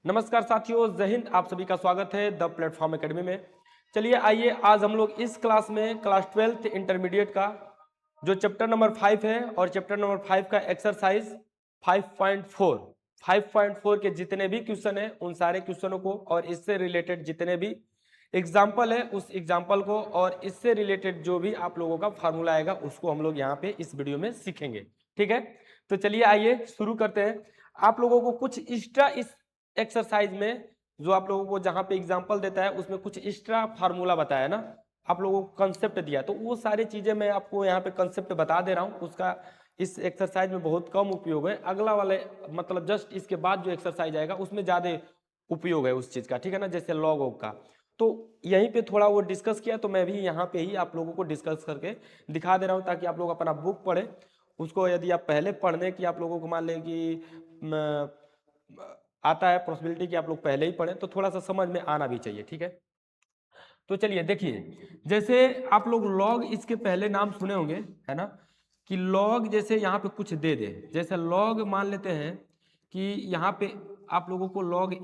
नमस्कार साथियों, जय हिंद। आप सभी का स्वागत है द प्लेटफॉर्म एकेडमी में। चलिए आइए आज हम लोग इस क्लास में क्लास 12th इंटरमीडिएट का जो चैप्टर नंबर 5 है और चैप्टर नंबर 5 का एक्सरसाइज 5.4 के जितने भी क्वेश्चन हैं उन सारे क्वेश्चनों को और इससे रिलेटेड जितने भी एग्जाम्पल है उस एग्जाम्पल को और इससे रिलेटेड जो भी आप लोगों का फार्मूला आएगा उसको हम लोग यहाँ पे इस वीडियो में सीखेंगे। ठीक है, तो चलिए आइए शुरू करते हैं। आप लोगों को कुछ एक्स्ट्रा इस एक्सरसाइज में जो आप लोगों को जहां पे एग्जांपल देता है उसमें कुछ एक्स्ट्रा फार्मूला बताया ना, आप लोगों को कंसेप्ट दिया, तो वो सारी चीजें मैं आपको यहाँ पे कंसेप्ट बता दे रहा हूँ। उसका इस एक्सरसाइज में बहुत कम उपयोग है, अगला वाले मतलब जस्ट इसके बाद जो एक्सरसाइज आएगा उसमें ज्यादा उपयोग है उस चीज का। ठीक है ना, जैसे लॉग ऑग का, तो यहीं पे थोड़ा वो डिस्कस किया, तो मैं भी यहाँ पे ही आप लोगों को डिस्कस करके दिखा दे रहा हूँ ताकि आप लोग अपना बुक पढ़े। उसको यदि आप पहले पढ़ने की आप लोगों को मान लें कि आता है पॉसिबिलिटी कि आप लोग पहले ही पढ़ें, तो थोड़ा सा समझ में आना भी चाहिए। ठीक है, तो चलिए देखिए, जैसे आप लोग लॉग इसके पहले नाम सुने होंगे, है ना, कि लॉग जैसे यहाँ पे कुछ दे दे, जैसे लॉग मान लेते हैं कि यहाँ पे आप लोगों को log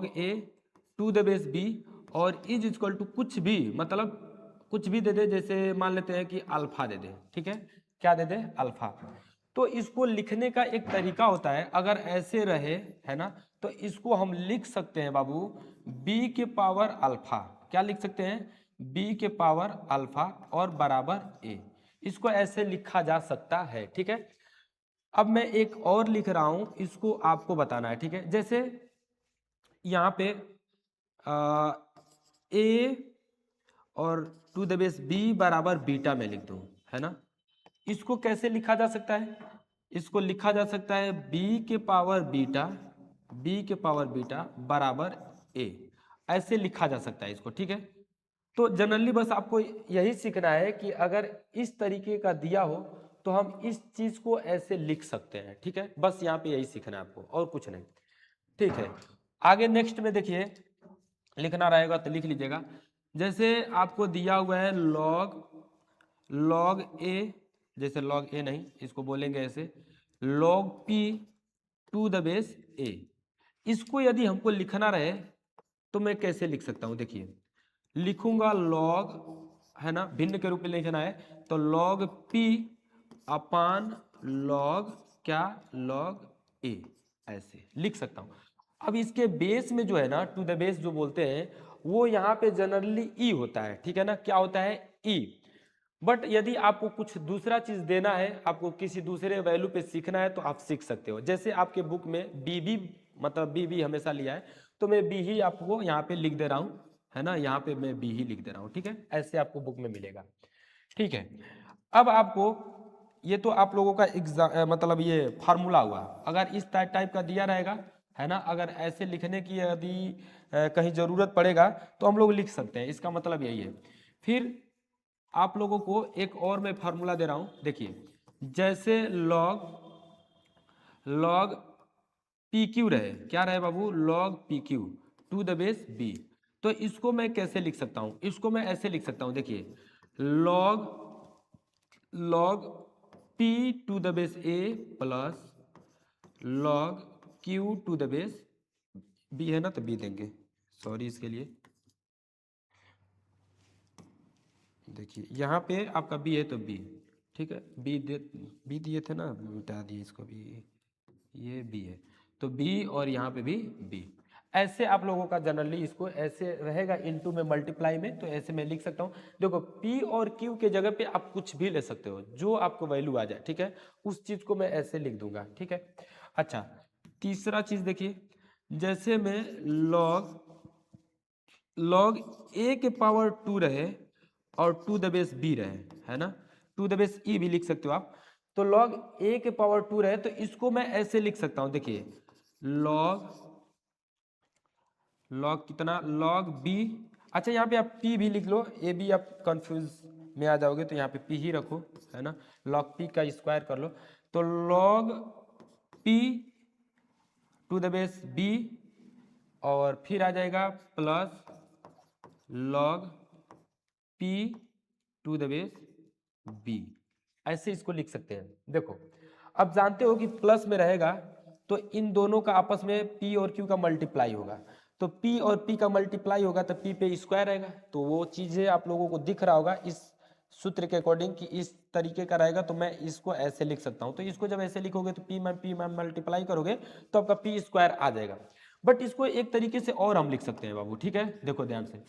A to the base B और इज इक्वल टू कुछ भी, मतलब कुछ भी दे दे, जैसे मान लेते हैं कि अल्फा दे दे। ठीक है, क्या दे दे? अल्फा। तो इसको लिखने का एक तरीका होता है, अगर ऐसे रहे, है ना, तो इसको हम लिख सकते हैं बाबू b के पावर अल्फा। क्या लिख सकते हैं? b के पावर अल्फा और बराबर a। इसको ऐसे लिखा जा सकता है। ठीक है, अब मैं एक और लिख रहा हूं, इसको आपको बताना है। ठीक है, जैसे यहाँ पे ए और टू द बेस बी बराबर बीटा में लिख दूं, है ना। इसको कैसे लिखा जा सकता है? इसको लिखा जा सकता है बी के पावर बीटा बराबर ए, ऐसे लिखा जा सकता है इसको। ठीक है, तो जनरली बस आपको यही सीखना है कि अगर इस तरीके का दिया हो तो हम इस चीज को ऐसे लिख सकते हैं। ठीक है, बस यहाँ पे यही सीखना है आपको और कुछ नहीं। ठीक है, आगे नेक्स्ट में देखिए, लिखना रहेगा तो लिख लीजिएगा। जैसे आपको दिया हुआ है लॉग ए, जैसे लॉग ए नहीं, इसको बोलेंगे ऐसे log P to the base A. इसको यदि हमको लिखना रहे तो मैं कैसे लिख सकता हूं? देखिए, लिखूंगा लॉग, है ना, भिन्न के रूप में लिखना है तो लॉग पी अपान लॉग क्या, लॉग ए, ऐसे लिख सकता हूं। अब इसके बेस में जो है ना, टू द बेस जो बोलते हैं, वो यहाँ पे जनरली ई होता है। ठीक है ना, क्या होता है? ई। बट यदि आपको कुछ दूसरा चीज देना है, आपको किसी दूसरे वैल्यू पे सीखना है, तो आप सीख सकते हो। जैसे आपके बुक में बी मतलब बी हमेशा लिया है, तो मैं बी ही आपको यहाँ पे लिख दे रहा हूँ, है ना, यहाँ पे मैं बी ही लिख दे रहा हूँ। ठीक है, ऐसे आपको बुक में मिलेगा। ठीक है, अब आपको ये तो आप लोगों का मतलब ये फार्मूला हुआ। अगर इस टाइप का दिया रहेगा, है ना, अगर ऐसे लिखने की यदि कहीं जरूरत पड़ेगा तो हम लोग लिख सकते हैं, इसका मतलब यही है। फिर आप लोगों को एक और मैं फार्मूला दे रहा हूं, देखिए, जैसे लॉग पी क्यू रहे, क्या रहे बाबू? Log P Q to the base B. तो इसको मैं कैसे लिख सकता हूं? इसको मैं ऐसे लिख सकता हूं, देखिए, log log P to the base A plus log Q to the base B, है ना, तो बी देंगे, सॉरी इसके लिए। देखिए यहाँ पे आपका बी है तो बी, ठीक है, बी दिए थे ना, मिटा दिए इसको भी, ये बी है तो बी और यहाँ पे भी बी। ऐसे आप लोगों का जनरली इसको ऐसे रहेगा, इनटू में मल्टीप्लाई में, तो ऐसे मैं लिख सकता हूँ। देखो, पी और क्यू के जगह पे आप कुछ भी ले सकते हो, जो आपको वैल्यू आ जाए। ठीक है, उस चीज को मैं ऐसे लिख दूंगा। ठीक है, अच्छा, तीसरा चीज देखिए, जैसे मैं लॉग लॉग ए के पावर टू रहे और टू द बेस बी रहे, है ना, टू द बेस ई भी लिख सकते हो आप। तो लॉग ए के पावर टू रहे तो इसको मैं ऐसे लिख सकता हूं, देखिए, लॉग लॉग कितना, लॉग बी। अच्छा, यहाँ पे आप पी भी लिख लो, ए बी आप कंफ्यूज में आ जाओगे तो यहाँ पे पी ही रखो, है ना, लॉग पी का स्क्वायर कर लो। तो log P to the base B और फिर आ जाएगा plus log P to the base B, ऐसे इसको लिख सकते हैं। देखो, अब जानते हो कि प्लस में रहेगा तो इन दोनों का आपस में P और Q का मल्टीप्लाई होगा, तो P और P का मल्टीप्लाई होगा तो P पे स्क्वायर रहेगा। तो वो चीज़ें आप लोगों को दिख रहा होगा इस सूत्र के अकॉर्डिंग कि इस तरीके का रहेगा, तो मैं इसको ऐसे लिख सकता हूँ। तो इसको जब ऐसे लिखोगे तो P में मल्टीप्लाई करोगे तो आपका P स्क्वायर आ जाएगा। बट इसको एक तरीके से और हम लिख सकते हैं बाबू, ठीक है, देखो ध्यान से।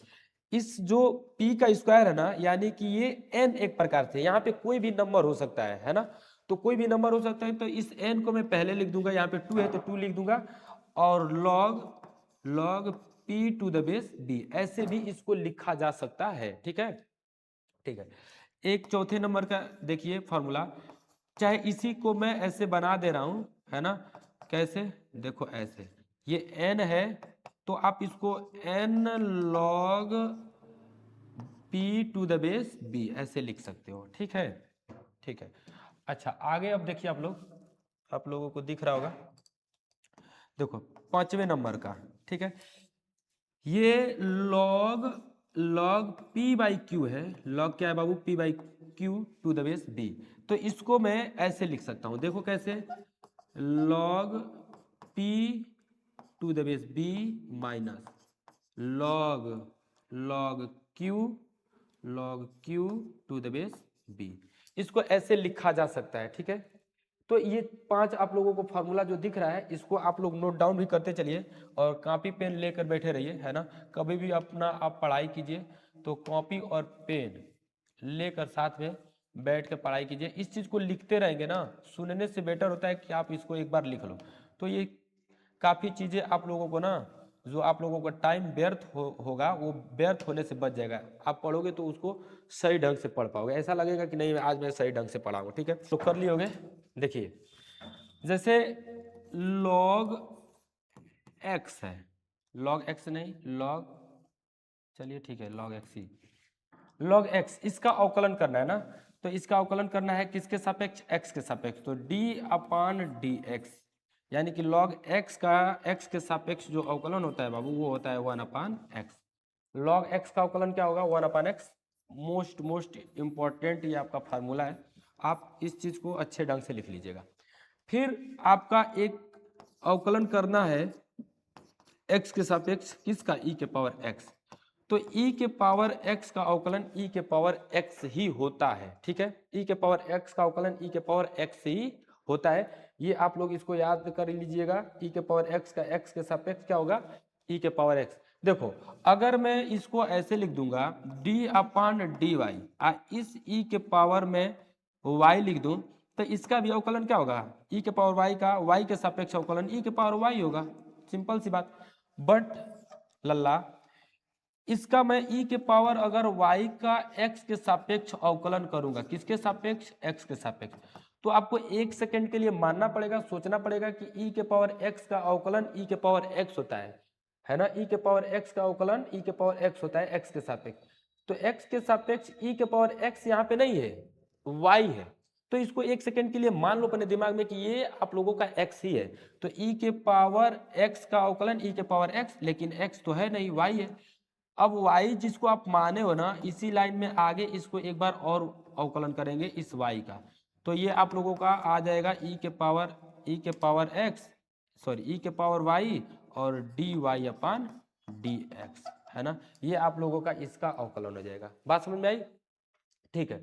इस जो P का स्क्वायर है ना, यानी कि ये n एक प्रकार से, यहाँ पे कोई भी नंबर हो सकता है ना, तो कोई भी नंबर हो सकता है। तो इस n को मैं पहले लिख दूंगा, यहाँ पे 2 है तो 2 लिख दूंगा, और log p to the base b, ऐसे भी इसको लिखा जा सकता है, ठीक है, ठीक है। एक चौथे नंबर का देखिए फॉर्मूला, चाहे इसी को मैं ऐसे बना दे रहा हूं, है ना, कैसे, देखो ऐसे, ये n है तो आप इसको n log p to the base b ऐसे लिख सकते हो, ठीक है, ठीक है। अच्छा आगे अब देखिए आप लोगों को दिख रहा होगा, देखो पांचवें नंबर का, ठीक है, ये log p बाई क्यू है। log क्या है बाबू, p by Q to the base b। तो इसको मैं ऐसे लिख सकता हूं, देखो कैसे, log p to the base b minus log log q to the base b, इसको ऐसे लिखा जा सकता है, ठीक है। तो ये 5 आप लोगों को फार्मूला जो दिख रहा है, इसको आप लोग नोट डाउन भी करते चलिए और कॉपी पेन लेकर बैठे रहिए, है ना। कभी भी अपना आप पढ़ाई कीजिए तो कॉपी और पेन लेकर साथ में बैठ कर पढ़ाई कीजिए। इस चीज़ को लिखते रहेंगे ना, सुनने से बेटर होता है कि आप इसको एक बार लिख लो। तो ये काफ़ी चीज़ें आप लोगों को ना, जो आप लोगों का टाइम व्यर्थ होगा वो व्यर्थ होने से बच जाएगा। आप पढ़ोगे तो उसको सही ढंग से पढ़ पाओगे, ऐसा लगेगा कि नहीं आज मैं सही ढंग से पढ़ाऊंगा, ठीक है। तो कर लिए होगे, देखिए जैसे log x है, log x नहीं log, चलिए ठीक है log x ही, log x इसका अवकलन करना है ना, तो इसका अवकलन करना है किसके सापेक्ष, x के सापेक्ष, तो d अपान डी एक्स, यानी कि log x का x के सापेक्ष जो अवकलन होता है बाबू वो होता है 1 अपान एक्स। log x का अवकलन क्या होगा, 1 अपान एक्स। मोस्ट इंपॉर्टेंट ये आपका फार्मूला है, आप इस चीज को अच्छे ढंग से लिख लीजिएगा। फिर आपका एक अवकलन करना है x के सापेक्ष किसका, e के पावर x, तो e के पावर x का अवकलन e के पावर x ही होता है, ठीक है। e के पावर x का अवकलन e के पावर x ही होता है, ये आप लोग इसको याद कर लीजिएगा। e के पावर x का x के सापेक्ष क्या होगा, e के पावर x। देखो अगर मैं इसको ऐसे लिख दूंगा d अपान डी वाई, इस e के पावर में y लिख दूं, तो इसका भी अवकलन क्या होगा, e के पावर y का y के सापेक्ष अवकलन e के पावर y होगा, सिंपल सी बात। बट लल्ला इसका मैं e के पावर अगर y का x के सापेक्ष अवकलन करूंगा, किसके सापेक्ष, x के सापेक्ष, तो आपको एक सेकंड के लिए मानना पड़ेगा, सोचना पड़ेगा कि e के पावर x का अवकलन e के पावर x होता है ना, e के पावर x का अवकलन e के पावर x होता है x के सापेक्ष। तो x के सापेक्ष e के पावर x यहाँ पे नहीं है, y है, तो इसको एक सेकंड के लिए मान लो अपने दिमाग में कि ये आप लोगों का x ही है। तो e के पावर x का अवकलन e के पावर x, लेकिन x तो है नहीं, y है। अब y जिसको आप माने हो ना, इसी लाइन में आगे इसको एक बार और अवकलन करेंगे इस y का, तो ये आप लोगों का आ जाएगा e के पावर x, सॉरी e के पावर y और dy अपान dx, है ना। ये आप लोगों का इसका अवकलन हो जाएगा, बात समझ में आई, ठीक है।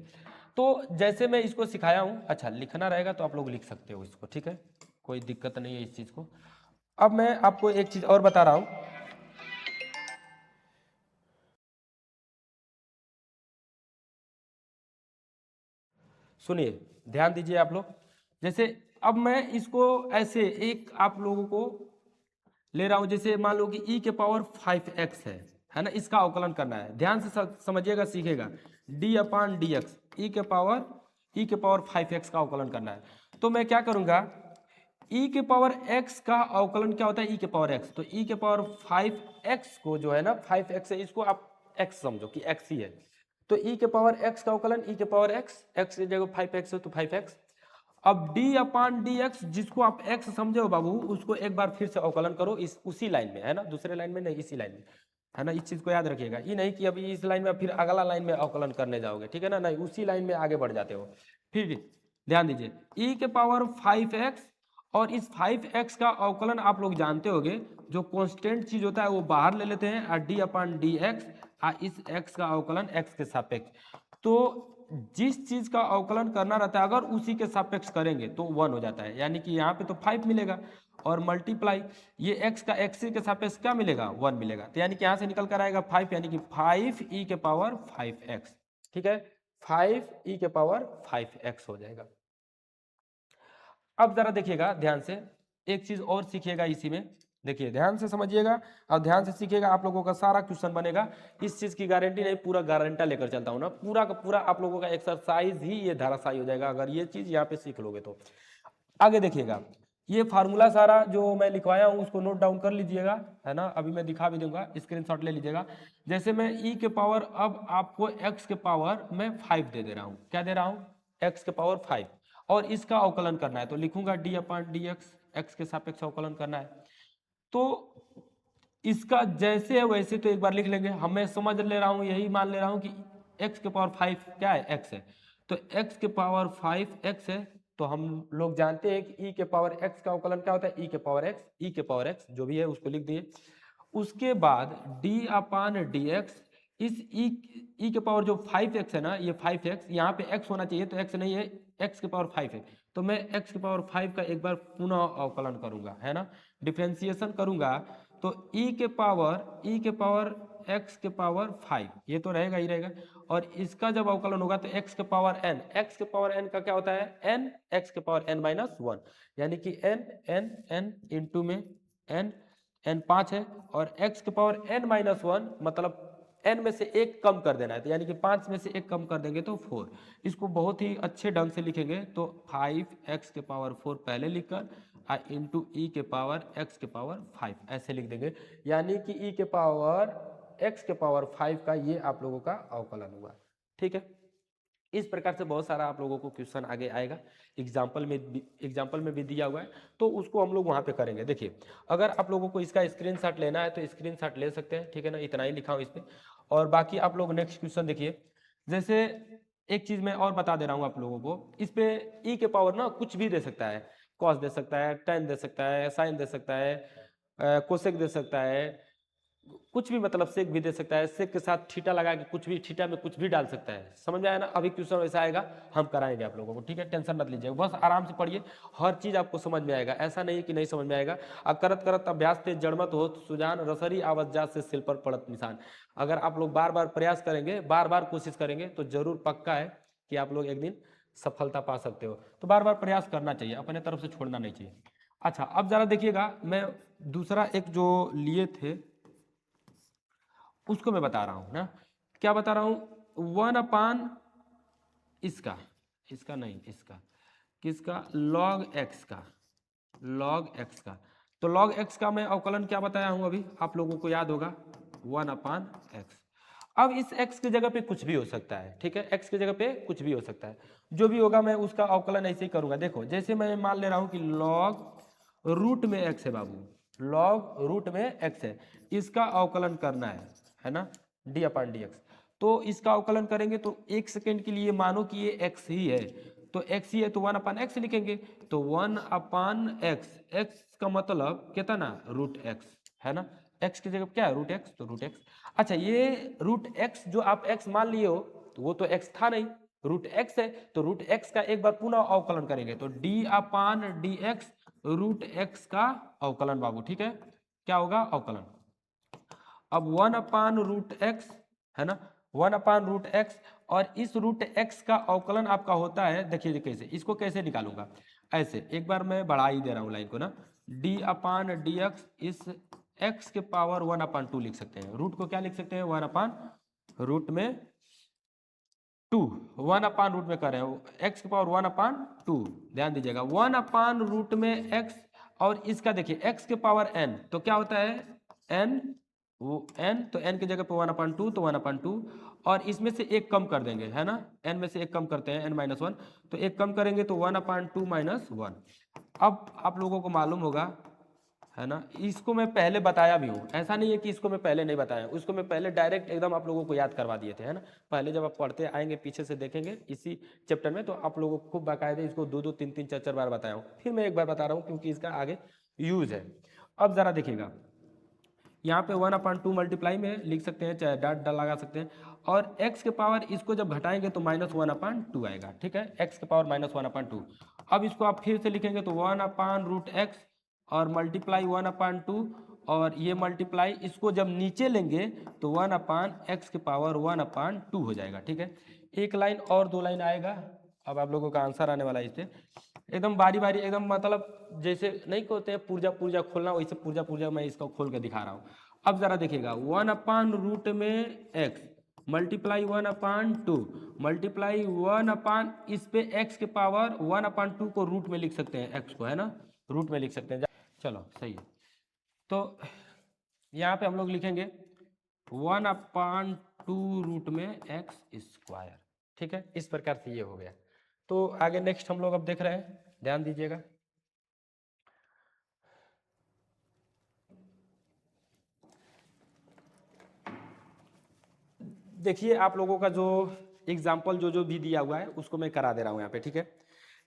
तो जैसे मैं इसको सिखाया हूं, अच्छा लिखना रहेगा तो आप लोग लिख सकते हो इसको, ठीक है, कोई दिक्कत नहीं है इस चीज को। अब मैं आपको एक चीज और बता रहा हूं, सुनिए ध्यान दीजिए आप लोग। जैसे अब मैं इसको ऐसे एक आप लोगों को ले रहा हूं, जैसे मान लो कि e के पावर 5x है ना, इसका अवकलन करना है, ध्यान से समझिएगा, सीखेगा, d upon D x, e के पावर 5x का अवकलन करना है। तो मैं क्या करूंगा, e के पावर x का अवकलन क्या होता है, e के पावर x, तो e के पावर 5x को जो है ना 5x है, इसको आप x समझो कि x ही है, तो e के पावर x का अवकलन e के पावर x की जगह 5x है तो 5x। अब d अपान डी एक्स, जिसको आप x समझे हो बाबू, उसको एक बार फिर से अवकलन करो इस उसी लाइन में, है ना, दूसरे लाइन में नहीं, इसी लाइन में, है ना। इस चीज को याद रखिएगा, ये नहीं कि अभी इस लाइन में फिर अगला लाइन में अवकलन करने जाओगे, ठीक है ना, नहीं, उसी लाइन में आगे बढ़ जाते हो। फिर ध्यान दीजिए, e के पावर 5x और इस 5x का अवकलन आप लोग जानते होंगे, जो कांस्टेंट चीज होता है वो बाहर ले लेते हैं, और डी अपन डी एक्स, इस x का अवकलन x के सापेक्ष। तो जिस चीज का अवकलन करना रहता है अगर उसी के सापेक्ष करेंगे तो 1 हो जाता है, यानी कि यहाँ पे तो 5 मिलेगा, और मल्टीप्लाई ये x का x के सापेक्ष क्या मिलेगा, 1 मिलेगा। तो यानी कि यहाँ से निकल कर आएगा 5, यानी कि 5e के पावर 5x, ठीक है, 5e के पावर 5x हो जाएगा। अब जरा देखिएगा ध्यान से, एक चीज और सीखिएगा इसी में, देखिए ध्यान से समझिएगा और ध्यान से सीखिएगा, आप लोगों का सारा क्वेश्चन बनेगा। इस चीज की गारंटी नहीं, पूरा गारंटा लेकर चलता हूं ना, पूरा का पूरा आप लोगों का एक्सरसाइज ही ये धाराशायी हो जाएगा अगर ये चीज यहाँ पे सीख लोगे तो। आगे देखिएगा, ये फार्मूला सारा जो मैं लिखवाया हूँ उसको नोट डाउन कर लीजिएगा, है ना, अभी मैं दिखा भी दूंगा, स्क्रीनशॉट ले लीजिएगा। जैसे मैं e के पावर, अब आपको x के पावर मैं 5 दे रहा हूँ, क्या दे रहा हूँ, x के पावर 5, और इसका अवकलन करना है तो लिखूंगा डी अपन डी एक्स, एक्स के सापेक्ष अवकलन करना है। तो इसका जैसे है वैसे तो एक बार लिख लेंगे, हम मैं समझ ले रहा हूँ, यही मान ले रहा हूँ कि x के पावर 5 क्या है, x है, तो x के पावर 5 x है, तो हम लोग जानते हैं कि e के पावर x का अवकलन क्या होता है, e के पावर x, e के पावर x जो भी है उसको लिख दिए। उसके बाद d अपान डी एक्स, इस e के पावर जो 5x है ना, ये 5x, यहाँ पे x होना चाहिए तो x नहीं है, x के पावर 5 है, तो मैं x के पावर 5 का एक बार पुनः अवकलन करूंगा, है ना, डिफ्रेंसिएशन करूंगा, तो e के पावर x के पावर 5 ये तो रहेगा ही रहेगा, और इसका जब अवकलन होगा तो x के पावर n, x के पावर n का क्या होता है n, x के पावर n माइनस 1, यानी कि n n n इंटू में n, n 5 है, और x के पावर n माइनस 1 मतलब n में से एक कम कर देना है, तो यानी कि 5 में से एक कम कर देंगे तो 4। इसको बहुत ही अच्छे ढंग से लिखेंगे तो 5x के पावर 4 पहले लिखकर इंटू ई के पावर x के पावर 5 ऐसे लिख देंगे, यानी कि e के पावर x के पावर 5 का ये आप लोगों का अवकलन हुआ, ठीक है। इस प्रकार से बहुत सारा आप लोगों को क्वेश्चन आगे आएगा, एग्जाम्पल में भी दिया हुआ है, तो उसको हम लोग वहां पे करेंगे। देखिए अगर आप लोगों को इसका स्क्रीनशॉट लेना है तो स्क्रीनशॉट ले सकते हैं, ठीक है ना, इतना ही लिखा हूं इस पे। और बाकी आप लोग नेक्स्ट क्वेश्चन देखिए, जैसे एक चीज मैं और बता दे रहा हूँ आप लोगों को, इस पे ई के पावर ना कुछ भी दे सकता है, कॉस दे सकता है, टेन दे सकता है, साइन दे सकता है, कोसेक दे सकता है, कुछ भी मतलब सेक भी दे सकता है, सेक के साथ थीटा लगा के कुछ भी, थीटा में कुछ भी डाल सकता है, समझ में आया ना। अभी क्वेश्चन वैसा आएगा, हम कराएंगे आप लोगों को, ठीक है, टेंशन मत लीजिए, बस आराम से पढ़िए, हर चीज आपको समझ में आएगा, ऐसा नहीं कि नहीं समझ में आएगा। अब करत करत अभ्यास ते जड़मत हो सुजान, रसरी आवत जात से सिल पर पड़त निशान। अगर आप लोग बार बार प्रयास करेंगे, बार बार कोशिश करेंगे तो जरूर पक्का है कि आप लोग एक दिन सफलता पा सकते हो। तो बार बार प्रयास करना चाहिए, अपने तरफ से छोड़ना नहीं चाहिए। अच्छा अब जरा देखिएगा, मैं दूसरा एक जो लिए थे उसको मैं बता रहा हूं ना, क्या बता रहा हूं, 1 अपान इसका, इसका नहीं, इसका किसका, log x का, log x का, तो log x का मैं अवकलन क्या बताया हूं अभी, आप लोगों को याद होगा 1 अपान एक्स। अब इस x की जगह पे कुछ भी हो सकता है, ठीक है, x की जगह पे कुछ भी हो सकता है, जो भी होगा मैं उसका अवकलन ऐसे ही करूंगा। देखो जैसे मैं मान ले रहा हूं कि log रूट में x है बाबू, log रूट में x है, इसका अवकलन करना है ना, डी अपान डी एक्स, तो इसका अवकलन करेंगे तो एक सेकेंड के लिए मानो कि ये x ही है, तो x ही है तो 1 अपान एक्स लिखेंगे, तो 1 अपान एक्स, एक्स का मतलब कितना, रूट एक्स, है ना, x की जगह क्या है, रूट एक्स, तो रूट एक्स। अच्छा ये रूट एक्स जो आप x मान लिए हो तो वो तो x था नहीं, रूट एक्स है, तो रूट एक्स का एक बार पुनः अवकलन करेंगे तो d upon D x root x का अवकलन बाबू, ठीक है, क्या होगा अवकलन। अब 1 अपान रूट एक्स, है ना, 1 अपान रूट एक्स, और इस रूट एक्स का अवकलन आपका होता है, देखिए कैसे, इसको कैसे निकालूंगा, ऐसे एक बार मैं बढ़ा ही दे रहा हूं लाइन को ना, डी अपान डी एक्स, इस एक्स के पावर 1 अपान 2 लिख सकते हैं, रूट को क्या लिख सकते हैं, 1 अपान रूट में 2, 1 अपान रूट में कर रहे हैं, एक्स के पावर 1 अपान 2, ध्यान दीजिएगा 1 अपान रूट में एक्स, और इसका देखिए एक्स के पावर n, तो क्या होता है n, वो n, तो n की जगह पे 1 अपान 2, तो 1 अपान 2, और इसमें से एक कम कर देंगे, है ना, n में से एक कम करते हैं, n माइनस 1, तो एक कम करेंगे तो 1 अपान 2 माइनस 1। अब आप लोगों को मालूम होगा, है ना। इसको मैं पहले बताया भी हूँ, ऐसा नहीं है कि इसको मैं पहले नहीं बताया, उसको मैं पहले डायरेक्ट एकदम आप लोगों को याद करवा दिए थे, है ना। पहले जब आप पढ़ते आएंगे पीछे से देखेंगे इसी चैप्टर में, तो आप लोगों को खूब बाकायदे इसको 2-2 3-3 4-4 बार बताया हूँ, फिर मैं एक बार बता रहा हूँ क्योंकि इसका आगे यूज है। अब जरा देखिएगा, यहाँ पे 1/2 मल्टीप्लाई में लिख सकते हैं, चाहे डॉट लगा सकते हैं, और x के पावर इसको जब घटाएंगे तो -1/2 आएगा, ठीक है, x के पावर -1/2। अब इसको आप फिर से लिखेंगे तो 1/√x और मल्टीप्लाई 1/2, और ये मल्टीप्लाई इसको जब नीचे लेंगे तो 1/x के पावर 1/2 हो जाएगा, ठीक है। एक लाइन और 2 लाइन आएगा, अब आप लोगों का आंसर आने वाला है इससे, एकदम बारी बारी, एकदम मतलब जैसे नहीं कहते हैं पुर्जा पुर्जा खोलना, वैसे पुर्जा पुर्जा मैं इसको खोल के दिखा रहा हूँ। अब जरा देखिएगा 1/रूट में x मल्टीप्लाई 1/2 मल्टीप्लाई 1 इस पे x के पावर 1/2 को रूट में लिख सकते हैं, x को, है ना, रूट में लिख सकते हैं। चलो सही है, तो यहाँ पे हम लोग लिखेंगे 1/2 रूट में x², ठीक है। इस प्रकार से ये हो गया। तो आगे नेक्स्ट हम लोग अब देख रहे हैं, ध्यान दीजिएगा। देखिए आप लोगों का जो एग्जाम्पल जो भी दिया हुआ है उसको मैं करा दे रहा हूँ यहाँ पे, ठीक है।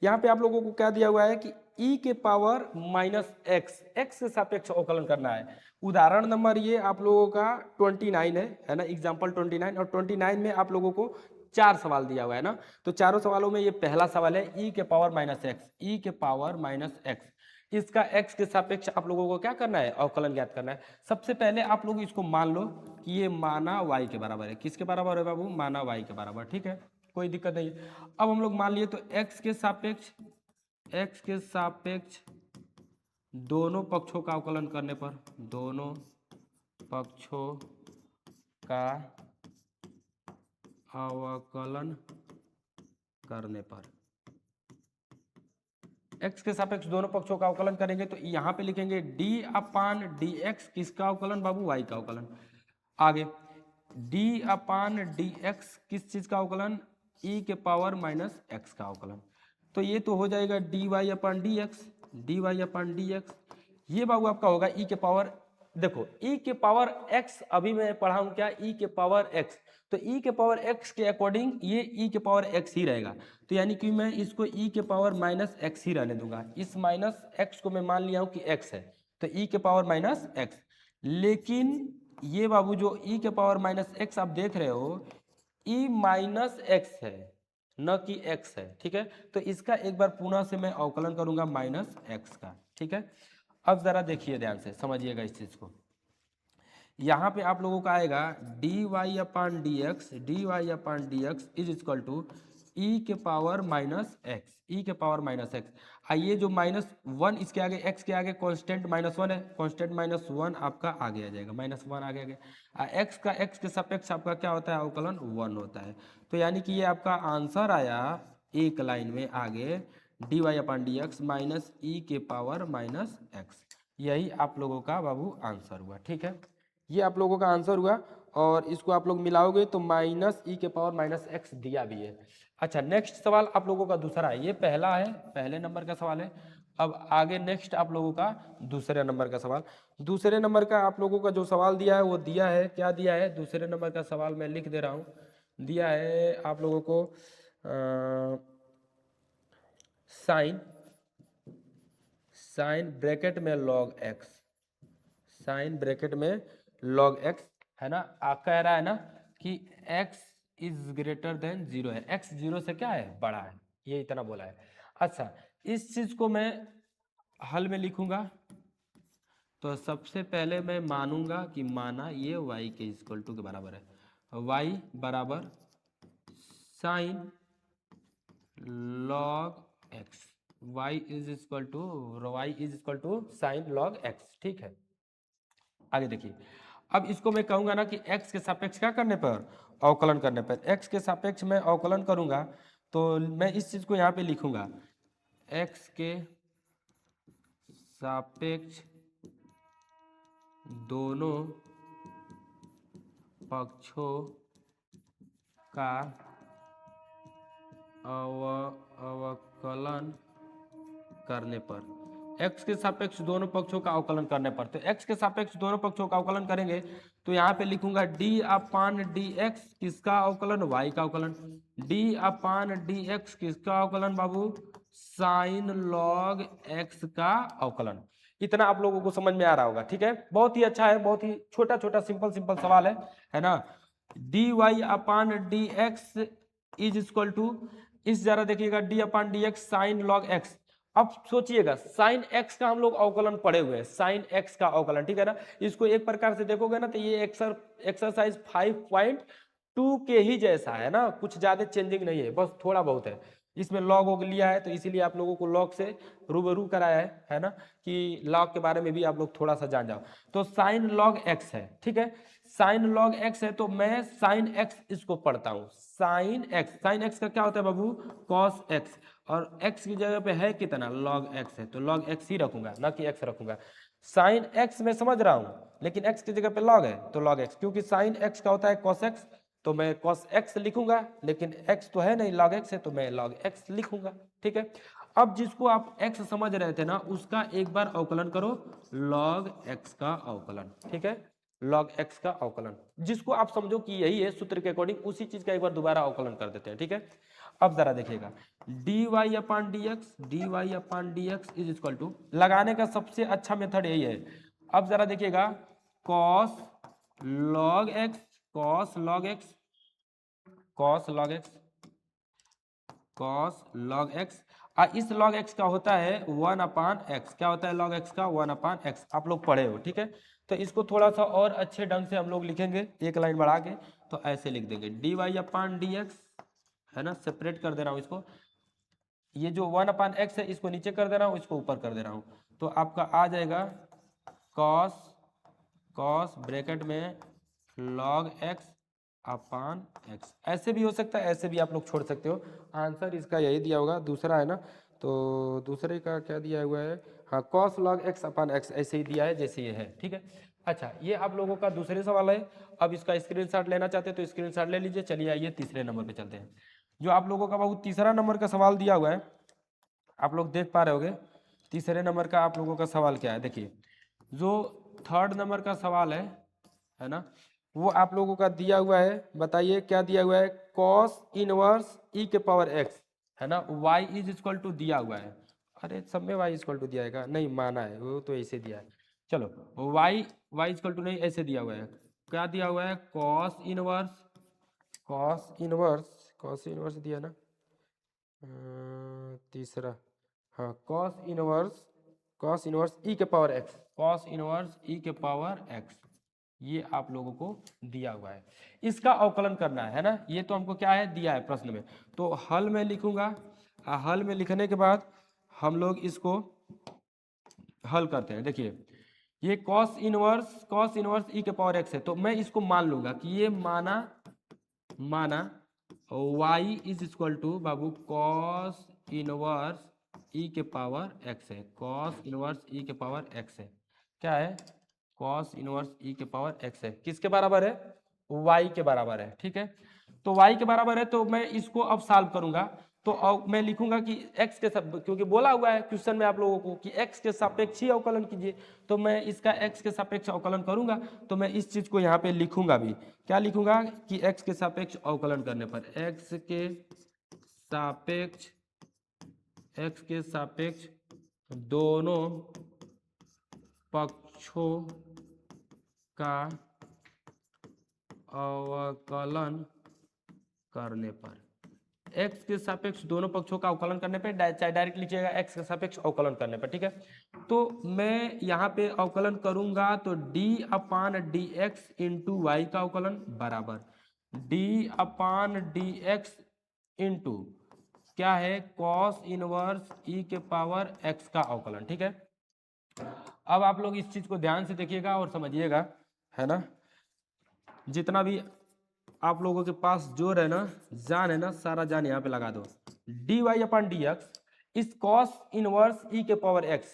यहाँ पे आप लोगों को क्या दिया हुआ है कि e के पावर -x के सापेक्ष अवकलन करना है। उदाहरण नंबर ये आप लोगों का 29 है ना, एग्जाम्पल 29, और 29 में आप लोगों को 4 सवाल दिया हुआ है ना। तो चारों सवालों में ये पहला सवाल है e के पावर -x, e के पावर -x, इसका x के सापेक्ष आप लोगों को क्या करना है, अवकलन ज्ञात करना है। सबसे पहले आप लोग इसको मान लो कि ये माना y के बराबर है। किसके बराबर है बाबू, माना y के बराबर, ठीक है, कोई दिक्कत नहीं। अब हम लोग मान लिए तो x के सापेक्ष दोनों पक्षों का अवकलन करने पर, दोनों पक्षों का अवकलन करने पर x के सापेक्ष दोनों पक्षों का अवकलन करेंगे तो यहाँ पे लिखेंगे d/dx, किसका अवकलन बाबू, y का अवकलन। आगे d/dx किस चीज का अवकलन, e के पावर -x का अवकलन। तो ये तो हो जाएगा dy/dx, ये बाबू आपका होगा e के पावर, देखो e के पावर x, अभी मैं पढ़ा हूं क्या, e के पावर x, तो e के पावर x के अकॉर्डिंग ये e के पावर x ही रहेगा। तो यानी कि मैं इसको e के पावर -x ही रहने दूंगा, इस -x को मैं मान लिया हूं कि x है, तो e के पावर -x। लेकिन ये बाबू जो e के पावर -x आप देख रहे हो, e -x है न कि x है, ठीक है। तो इसका एक बार पुनः से मैं अवकलन करूंगा -x का, ठीक है। अब जरा देखिए ध्यान से समझिएगा इस चीज को, यहाँ पे आप लोगों का आएगा dy/dx is equal to e के पावर -x, ई के पावर -x। आइए जो -1 इसके आगे, x के आगे कांस्टेंट -1 है, कांस्टेंट -1 आपका आगे आ जाएगा, -1 आगे आ गया। x का x के सापेक्ष आपका क्या होता है, अवकलन 1 होता है। तो यानी कि ये आपका आंसर आया एक लाइन में आगे dy/dx माइनस ई के पावर -x, यही आप लोगों का बाबू आंसर हुआ, ठीक है। ये आप लोगों का आंसर हुआ, और इसको आप लोग मिलाओगे तो -e के पावर -x दिया भी है। अच्छा नेक्स्ट सवाल आप लोगों का दूसरा है, ये पहला है, पहले नंबर का सवाल है। अब आगे नेक्स्ट आप लोगों का दूसरे नंबर का सवाल, दूसरे नंबर का आप लोगों का जो सवाल दिया है वो दिया है, क्या दिया है, दूसरे नंबर का सवाल मैं लिख दे रहा हूँ। दिया है आप लोगों को साइन ब्रैकेट में log x, साइन ब्रैकेट में log x, है ना। कह रहा है ना कि x इज ग्रेटर देन 0 है, x 0 से क्या है, बड़ा है, ये इतना बोला है। अच्छा इस चीज को मैं हल में लिखूंगा, तो सबसे पहले मैं मानूंगा कि माना ये y के इक्वल टू के बराबर है, y बराबर sine log x, y is equal to sine log x, ठीक है। आगे देखिए, अब इसको मैं कहूंगा ना कि x के सापेक्ष क्या करने पर, अवकलन करने पर, x के सापेक्ष में अवकलन करूंगा तो मैं इस चीज को यहाँ पे लिखूंगा, x के सापेक्ष दोनों पक्षों का अवकलन करने पर, एक्स के सापेक्ष दोनों पक्षों का अवकलन करने पर, तो एक्स के सापेक्ष दोनों पक्षों का अवकलन करेंगे तो यहाँ पे लिखूंगा डी अपान डी एक्स, किसका अवकलन, वाई का अवकलन। डी अपान डी एक्स किसका अवकलन बाबू, साइन लॉग एक्स का अवकलन। इतना आप लोगों को समझ में आ रहा होगा, ठीक है, बहुत ही अच्छा है, बहुत ही छोटा छोटा सिंपल सिंपल सवाल है ना। D Y upon D x is equal to, इस जरा देखिएगा D upon D x sine log X. अब सोचिएगा साइन एक्स का हम लोग अवकलन पढ़े हुए हैं, साइन एक्स का अवकलन, ठीक है ना। इसको एक प्रकार से देखोगे ना तो ये एक्सरसाइज 5.2 के ही जैसा है ना, कुछ ज्यादा चेंजिंग नहीं है, बस थोड़ा बहुत है। इसमें लॉग वोग लिया है तो इसीलिए आप लोगों को लॉग से रूबरू कराया है ना, कि लॉग के बारे में भी आप लोग थोड़ा सा जान जाओ। तो साइन लॉग एक्स है, ठीक है, साइन लॉग एक्स है तो मैं साइन एक्स इसको पढ़ता हूं, साइन एक्स का क्या होता है बाबू, कॉस एक्स, और एक्स की जगह पे है कितना, लॉग एक्स है, तो लॉग एक्स ही रखूंगा ना कि एक्स रखूंगा। साइन एक्स मैं समझ रहा हूं लेकिन एक्स की जगह पे लॉग है तो लॉग एक्स, क्योंकि साइन एक्स का होता है कॉस एक्स, तो मैं कॉस एक्स लिखूंगा, लेकिन एक्स तो है नहीं, लॉग एक्स है तो मैं लॉग एक्स लिखूंगा, ठीक है। अब जिसको आप एक्स समझ रहे थे ना उसका एक बार अवकलन करो, लॉग एक्स का अवकलन, ठीक है, लॉग एक्स का अवकलन, जिसको आप समझो कि यही है सूत्र के अकॉर्डिंग, उसी चीज का एक बार दोबारा अवकलन कर देते हैं, ठीक है। अब जरा देखिएगा D Y upon D x is equal to, लगाने का सबसे अच्छा मेथड यही है। अब जरा देखिएगा cos log x, cos log x, cos log x, cos log x, और इस लॉग एक्स का होता है 1 अपान एक्स, क्या होता है लॉग एक्स का, 1 अपान एक्स, आप लोग पढ़े हो, ठीक है। तो इसको थोड़ा सा और अच्छे ढंग से हम लोग लिखेंगे, एक लाइन बढ़ा के, तो ऐसे लिख देंगे D Y upon D x, है ना, सेपरेट कर दे रहा हूँ इसको, ये जो 1 अपान एक्स है इसको नीचे कर दे रहा हूँ, इसको ऊपर कर दे रहा हूँ, तो आपका आ जाएगा कॉस, कॉस ब्रैकेट में लॉग एक्स अपान एक्स, ऐसे भी हो सकता है, ऐसे भी आप लोग छोड़ सकते हो, आंसर इसका यही दिया होगा, दूसरा है ना, तो दूसरे का क्या दिया हुआ है, हाँ कॉस लॉग एक्स अपान एक्स ऐसे ही दिया है जैसे ये है, ठीक है। अच्छा ये आप लोगों का दूसरे सवाल है, अब इसका स्क्रीनशॉट लेना चाहते हैं तो स्क्रीनशॉट ले लीजिए। चलिए आइए तीसरे नंबर पे चलते हैं, जो आप लोगों का बहुत तीसरा नंबर का सवाल दिया हुआ है, आप लोग देख पा रहे होगे तीसरे नंबर का आप लोगों का सवाल क्या है। देखिए जो थर्ड नंबर का सवाल है ना, वो आप लोगों का दिया हुआ है, बताइए क्या दिया हुआ है, कॉस इनवर्स ई के पावर एक्स, है ना, y इज इक्वल टू दिया हुआ है, अरे सब में y इक्वल टू दिया है, नहीं माना है वो तो ऐसे दिया है, चलो y इक्वल टू नहीं ऐसे दिया हुआ है, क्या दिया हुआ है, कॉस इनवर्स, कॉस इनवर्स दिया ना, तीसरा, हाँ कॉस इनवर्स ई के पावर एक्स, कॉस इनवर्स ई के पावर एक्स, ये आप लोगों को दिया हुआ है, इसका अवकलन करना है ना, ये तो हमको क्या है दिया है प्रश्न में, तो हल में लिखूंगा, हल में लिखने के बाद हम लोग इसको हल करते हैं। देखिए ये कॉस इनवर्स ई के पावर एक्स है, तो मैं इसको मान लूंगा कि ये माना y इज इक्वल टू बाबू कॉस इनवर्स ई के पावर एक्स है, कॉस इनवर्स ई के पावर एक्स है, क्या है, कॉस इनवर्स ई के पावर एक्स है, किसके बराबर है, y के बराबर है, ठीक है। तो y के बराबर है तो मैं इसको अब सॉल्व करूंगा, तो अब मैं लिखूंगा कि x के सब, क्योंकि बोला हुआ है क्वेश्चन में आप लोगों को कि x के सापेक्ष ही अवकलन कीजिए, तो मैं इसका x के सापेक्ष अवकलन करूंगा, तो मैं इस चीज को यहाँ पे लिखूंगा भी, क्या लिखूंगा कि x के सापेक्ष अवकलन करने पर x के सापेक्ष दोनों पक्षों का अवकलन करने पर, x के सापेक्ष दोनों पक्षों का अवकलन करने पे, चाहे डायरेक्ट लीजिएगा x के सापेक्ष अवकलन करने पर, ठीक है। तो मैं यहाँ पे अवकलन करूंगा तो d upon D x into Y का अवकलन बराबर d upon D x into क्या है, कॉस इनवर्स ई के पावर x का अवकलन, ठीक है। अब आप लोग इस चीज को ध्यान से देखिएगा और समझिएगा, है ना, जितना भी आप लोगों के पास जोर है ना, जान है ना, सारा जान यहाँ पे लगा दो, D Y upon D x इस कॉस इनवर्स ई के power X,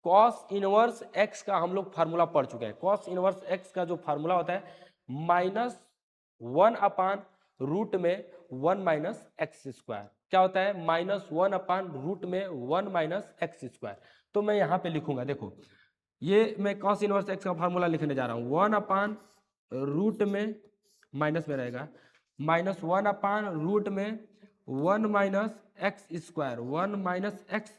cos inverse X का हम लोग फार्मूला पढ़ चुके हैं, कॉस इनवर्स एक्स का जो फार्मूला होता है -1 अपान रूट में 1 माइनस एक्स स्क्वायर, क्या होता है -1 अपान रूट में 1 माइनस एक्स स्क्वायर, तो मैं यहाँ पे लिखूंगा, देखो ये मैं कॉस इनवर्स एक्स का फार्मूला लिखने जा रहा हूँ, 1/रूट में माइनस में रहेगा, -1/रूट में 1 minus X square, 1 minus X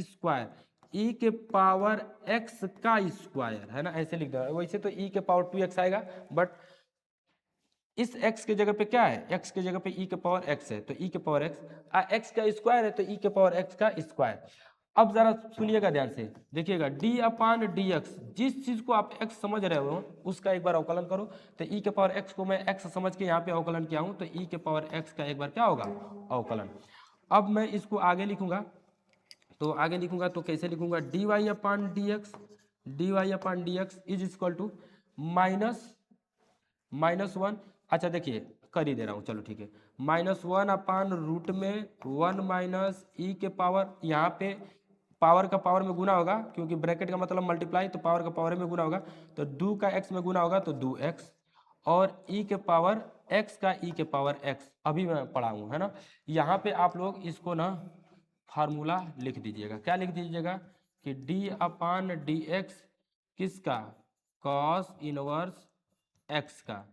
square e के पावर एक्स का स्क्वायर, है ना, ऐसे लिख दो। वैसे तो ई के पावर 2x आएगा, बट इस x के जगह पे क्या है, x के जगह पे e के पावर x है, तो e के पावर x, x का स्क्वायर है तो e के पावर x का स्क्वायर। अब जरा सुनिएगा ध्यान से, देखिएगा d/dx, जिस चीज को आप x समझ रहे हो उसका एक बार अवकलन करो। तो e के पावर x को मैं x समझ के यहाँ पे अवकलन किया हूँ, तो e के पावर x का एक बार क्या होगा, अवकलन। अब मैं इसको आगे लिखूंगा, तो आगे लिखूंगा तो कैसे लिखूंगा, dy/dx इज इक्वल टू -1, अच्छा देखिए कर ही दे रहा हूँ, चलो ठीक है, -1/रूट में 1 माइनस ई के पावर, यहाँ पे पावर का पावर में गुना होगा क्योंकि ब्रैकेट का मतलब मल्टीप्लाई, तो पावर का पावर में गुना होगा, तो 2 का x में गुना होगा तो 2x, और e के पावर x का e के पावर x, अभी मैं पढ़ा हूँ, है ना। यहाँ पे आप लोग इसको ना फार्मूला लिख दीजिएगा, क्या लिख दीजिएगा कि d/dx किसका, कॉस इनवर्स x का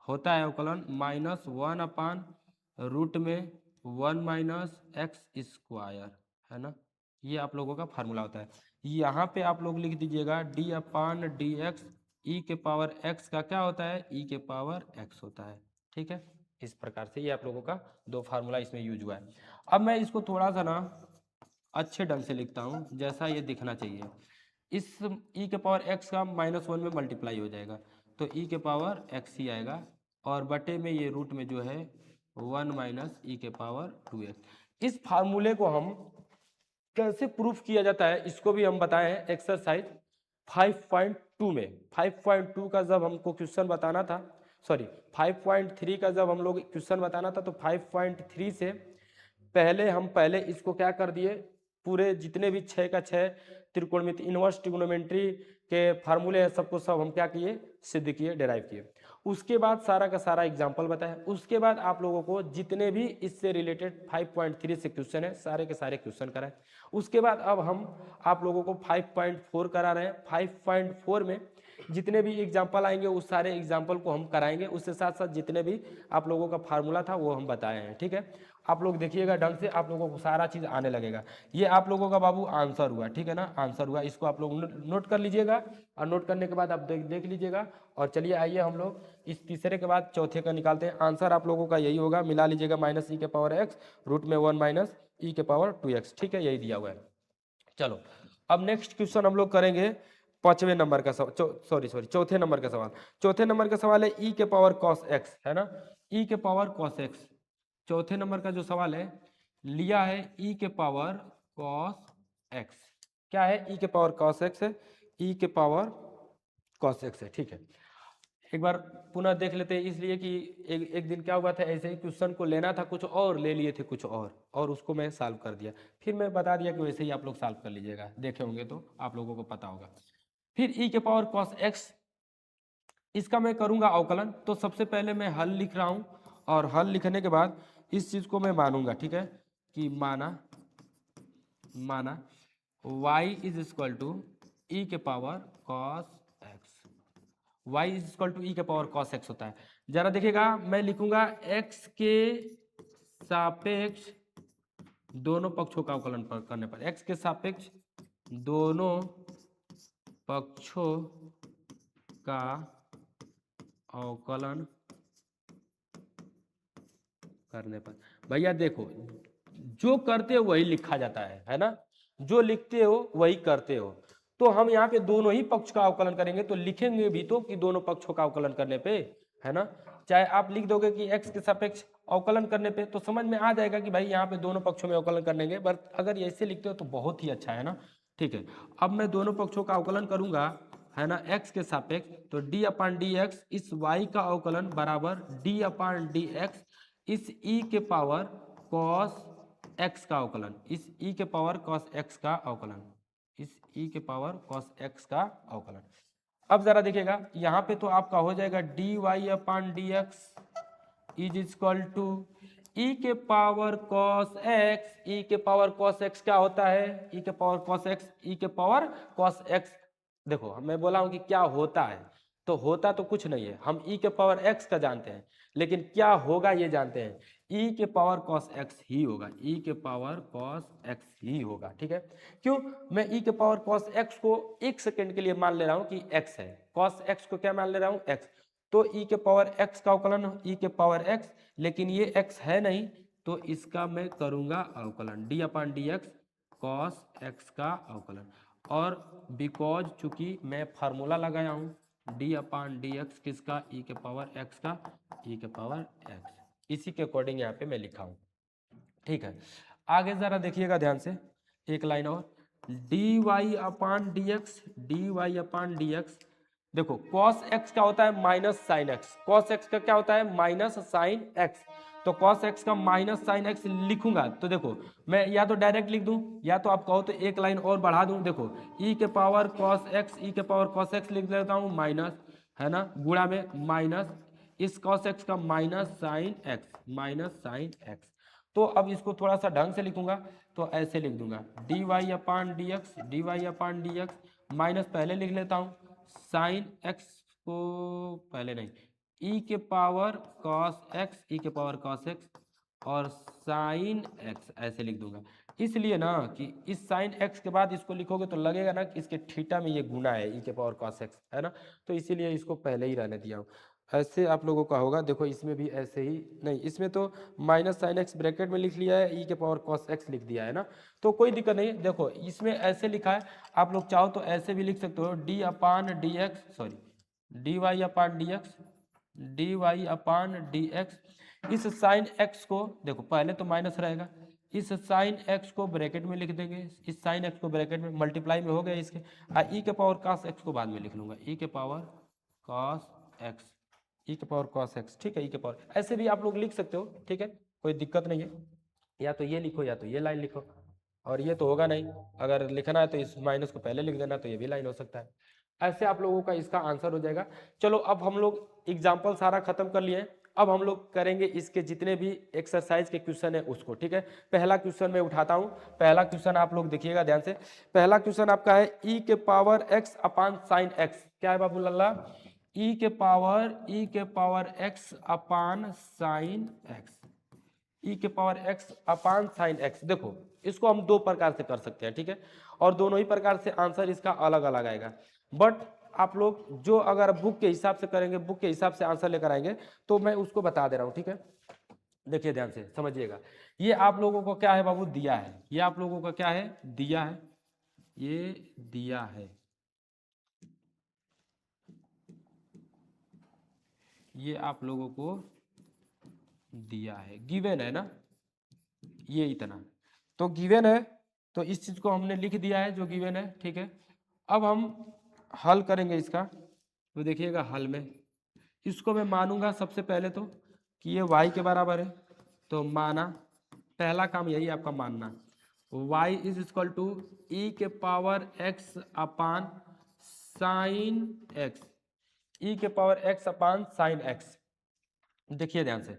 होता है अवकलन -1/रूट में 1 माइनस एक्स स्क्वायर, है ना, ये आप लोगों का फार्मूला होता है। यहाँ पे आप लोग लिख दीजिएगा d/dx ई के पावर x का क्या होता है, e के पावर x होता है, ठीक है। इस प्रकार से ये आप लोगों का दो फार्मूला इसमें यूज हुआ है। अब मैं इसको थोड़ा सा ना अच्छे ढंग से लिखता हूँ जैसा ये दिखना चाहिए। इस e के पावर x का -1 में मल्टीप्लाई हो जाएगा, तो e के पावर x ही आएगा, और बटे में ये रूट में जो है 1 माइनस ई के पावर 2x। इस फार्मूले को हम कैसे प्रूफ किया जाता है इसको भी हम बताएं एक्सरसाइज 5.2 में। 5.2 का जब हमको क्वेश्चन बताना था, सॉरी 5.3 का जब हम लोग क्वेश्चन बताना था, तो 5.3 से पहले इसको क्या कर दिए, पूरे जितने भी 6 का 6 त्रिकोणमिति इनवर्स ट्रिग्नोमेट्री के फार्मूले हैं सबको सब हम क्या किए, सिद्ध किए, डेराइव किए। उसके बाद सारा का सारा एग्जाम्पल बताया, उसके बाद आप लोगों को जितने भी इससे रिलेटेड 5.3 से क्वेश्चन है सारे के सारे क्वेश्चन कराए। उसके बाद अब हम आप लोगों को 5.4 करा रहे हैं। 5.4 में जितने भी एग्जाम्पल आएंगे उस सारे एग्जाम्पल को हम कराएंगे, उसके साथ साथ जितने भी आप लोगों का फार्मूला था वो हम बताए हैं, ठीक है। आप लोग देखिएगा ढंग से, आप लोगों को सारा चीज़ आने लगेगा। ये आप लोगों का बाबू आंसर हुआ, ठीक है ना, आंसर हुआ, इसको आप लोग नोट कर लीजिएगा, और नोट करने के बाद आप देख लीजिएगा। और चलिए आइए हम लोग इस तीसरे के बाद चौथे का निकालते हैं। आंसर आप लोगों का यही होगा, मिला लीजिएगा, -e के पावर x रूट में 1 माइनस ई के पावर 2x, ठीक है, यही दिया हुआ है। चलो अब नेक्स्ट क्वेश्चन हम लोग करेंगे पांचवें नंबर का सवाल, चौथे नंबर का सवाल। चौथे नंबर का सवाल है e के पावर cos x, है ना, e के पावर cos x। चौथे नंबर का जो सवाल है लिया है e के पावर cos x, क्या है, e के पावर cos x है, e के पावर cos x है, ठीक है। एक बार पुनः देख लेते हैं, इसलिए कि एक दिन क्या हुआ था, ऐसे ही क्वेश्चन को लेना था कुछ और, ले लिए थे कुछ और उसको मैं सॉल्व कर दिया, फिर मैं बता दिया कि वैसे ही आप लोग सॉल्व कर लीजिएगा, देखे होंगे तो आप लोगों को पता होगा। फिर e के पावर cos x, इसका मैं करूंगा अवकलन। तो सबसे पहले मैं हल लिख रहा हूं, और हल लिखने के बाद इस चीज को मैं मानूंगा, ठीक है, कि माना y is equal to e के power cos x, y is equal to e के पावर cos x होता है। जरा देखिएगा, मैं लिखूंगा x के सापेक्ष दोनों पक्षों का अवकलन करने पर, x के सापेक्ष दोनों पक्षों का अवकलन करने पर। भैया देखो, जो करते हो वही लिखा जाता है ना, जो लिखते हो वही करते हो। तो हम यहाँ पे दोनों ही पक्ष का अवकलन करेंगे, तो लिखेंगे भी तो कि दोनों पक्षों का अवकलन करने पे, है ना। चाहे आप लिख दोगे कि x के सापेक्ष अवकलन करने पे, तो समझ में आ जाएगा कि भाई यहाँ पे दोनों पक्षों में अवकलन करने के, बट अगर ऐसे लिखते हो तो बहुत ही अच्छा है ना, ठीक है। अब मैं दोनों पक्षों का अवकलन करूंगा, है ना, x के सापेक्ष, तो d/dx इस y का अवकलन बराबर d/dx इस e के पावर cos x का अवकलन, इस e के पावर cos x का अवकलन, इस e के पावर cos x का अवकलन। अब जरा देखिएगा, यहाँ पे तो आपका हो जाएगा dy/dx is equal to e के पावर कॉस एक्स, ई के पावर कॉस एक्स क्या होता है, ई के पावर कॉस एक्स, ई के पावर कॉस एक्स। देखो मैं बोला हूं कि क्या होता है, तो होता तो कुछ नहीं है, हम ई के पावर एक्स का जानते हैं, लेकिन क्या होगा ये जानते हैं, ई के पावर कॉस एक्स ही होगा, ई के पावर कॉस एक्स ही होगा। ठीक है, क्यों, मैं ई के पावर कॉस एक्स को एक सेकेंड के लिए मान ले रहा हूं कि एक्स है, कॉस एक्स को क्या मान ले रहा हूं, एक्स। तो ई के पावर एक्स का अवकलन ई के पावर एक्स, लेकिन ये एक्स है नहीं, तो इसका मैं करूंगा अवकलन D upon D x cos x का अवकलन। और बिकॉज चूंकि मैं फार्मूला लगाया हूं डी अपान डी एक्स किसका, ई के पावर एक्स का, ई के पावर एक्स, इसी के अकॉर्डिंग यहाँ पे मैं लिखा हूं। ठीक है, आगे जरा देखिएगा ध्यान से, एक लाइन और, D Y upon D x, D Y upon D x. देखो cos x क्या होता है, minus sine x, cos x का क्या होता है, माइनस साइन एक्स। तो cos x का माइनस साइन एक्स लिखूंगा, तो देखो मैं या तो डायरेक्ट लिख दूं, या तो आप कहो तो एक लाइन और बढ़ा दूं। देखो e के पावर cos x, e के पावर cos x लिख देता हूं माइनस, है ना, गुणा में माइनस इस cos x का minus sine x, minus sine x. तो अब इसको थोड़ा सा ढंग से लिखूंगा, तो ऐसे लिख दूंगा d Y upon D x, D Y upon D X, minus पहले लिख लेता हूँ साइन एक्स को पहले नहीं, ई के पावर कॉस एक्स, ई के पावर कॉस एक्स और साइन एक्स ऐसे लिख दूंगा। इसलिए ना कि इस साइन एक्स के बाद इसको लिखोगे तो लगेगा ना कि इसके थीटा में ये गुना है ई के पावर कॉस एक्स, है ना, तो इसीलिए इसको पहले ही रहने दिया हूँ। ऐसे आप लोगों का होगा, देखो इसमें भी ऐसे ही, नहीं इसमें तो माइनस साइन एक्स ब्रैकेट में लिख लिया है, ई के पावर कॉस एक्स लिख दिया है ना, तो कोई दिक्कत नहीं। देखो इसमें ऐसे लिखा है, आप लोग चाहो तो ऐसे भी लिख सकते हो, D upon D X, sorry D Y upon D x, D Y upon D x. इस साइन एक्स को देखो पहले तो माइनस रहेगा, इस साइन एक्स को ब्रैकेट में लिख देंगे, इस साइन एक्स को ब्रैकेट में मल्टीप्लाई में हो गया इसके, ई के पावर कॉस एक्स को बाद में लिख लूंगा, ई के पावर कॉस एक्स, ई के पावर कॉस एक्स। ठीक है, ई के पावर ऐसे भी आप लोग लिख सकते हो, ठीक है, कोई दिक्कत नहीं है, या तो ये लिखो या तो ये लाइन लिखो, और ये तो होगा नहीं, अगर लिखना है तो इस माइनस को पहले लिख देना, तो ये भी लाइन हो सकता है। ऐसे आप लोगों का इसका आंसर हो जाएगा। चलो अब हम लोग एग्जाम्पल सारा खत्म कर लिए हैं, अब हम लोग करेंगे इसके जितने भी एक्सरसाइज के क्वेश्चन है उसको। ठीक है, पहला क्वेश्चन मैं उठाता हूं, पहला क्वेश्चन आप लोग देखिएगा ध्यान से। पहला क्वेश्चन आपका है ई के power X upon sine X, क्या है बाबू लल्ला, ई के power X upon sine X, e के power X upon sine X. देखो इसको हम दो प्रकार से कर सकते हैं, ठीक है, और दोनों ही प्रकार से आंसर इसका अलग अलग आएगा। बट आप लोग जो अगर बुक के हिसाब से करेंगे, बुक के हिसाब से आंसर लेकर आएंगे, तो मैं उसको बता दे रहा हूं। ठीक है, देखिए ध्यान से समझिएगा, ये आप लोगों को क्या है बाबू, दिया है, ये आप लोगों का क्या है, दिया है, ये दिया है, ये आप लोगों को दिया है, गिवन है ना, ये इतना तो गिवन है, तो इस चीज को हमने लिख दिया है जो गिवन है। ठीक है, अब हम हल करेंगे इसका, तो देखिएगा हल में इसको मैं मानूंगा सबसे पहले तो कि ये y के बराबर है, तो माना, पहला काम यही आपका मानना, y is equal to e के power x upon sine X, e के power x upon sine X. देखिए ध्यान से,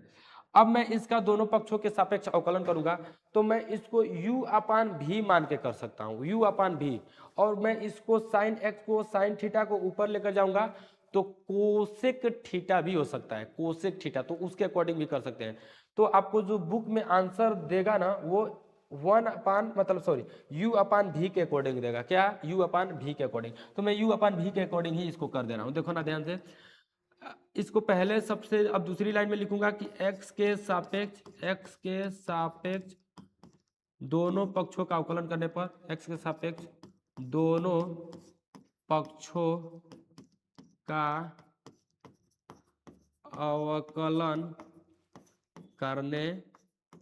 अब मैं इसका दोनों पक्षों के सापेक्ष अवकलन करूंगा, तो मैं इसको u अपान भी मान के कर सकता हूं, u अपान भी, और मैं इसको साइन एक्स को, साइन थीटा को ऊपर लेकर जाऊंगा, तो कोसेक थीटा भी हो सकता है, कोसेक थीटा, तो उसके अकॉर्डिंग भी कर सकते हैं। तो आपको जो बुक में आंसर देगा ना, वो वन अपान मतलब सॉरी u अपान भी के अकॉर्डिंग देगा, क्या, u अपान भी के अकॉर्डिंग, तो मैं u अपान भी के अकॉर्डिंग ही इसको कर दे रहा हूं। देखो ना ध्यान से, इसको पहले सबसे, अब दूसरी लाइन में लिखूंगा कि x के सापेक्ष दोनों पक्षों का अवकलन करने पर, x के सापेक्ष दोनों पक्षों का अवकलन करने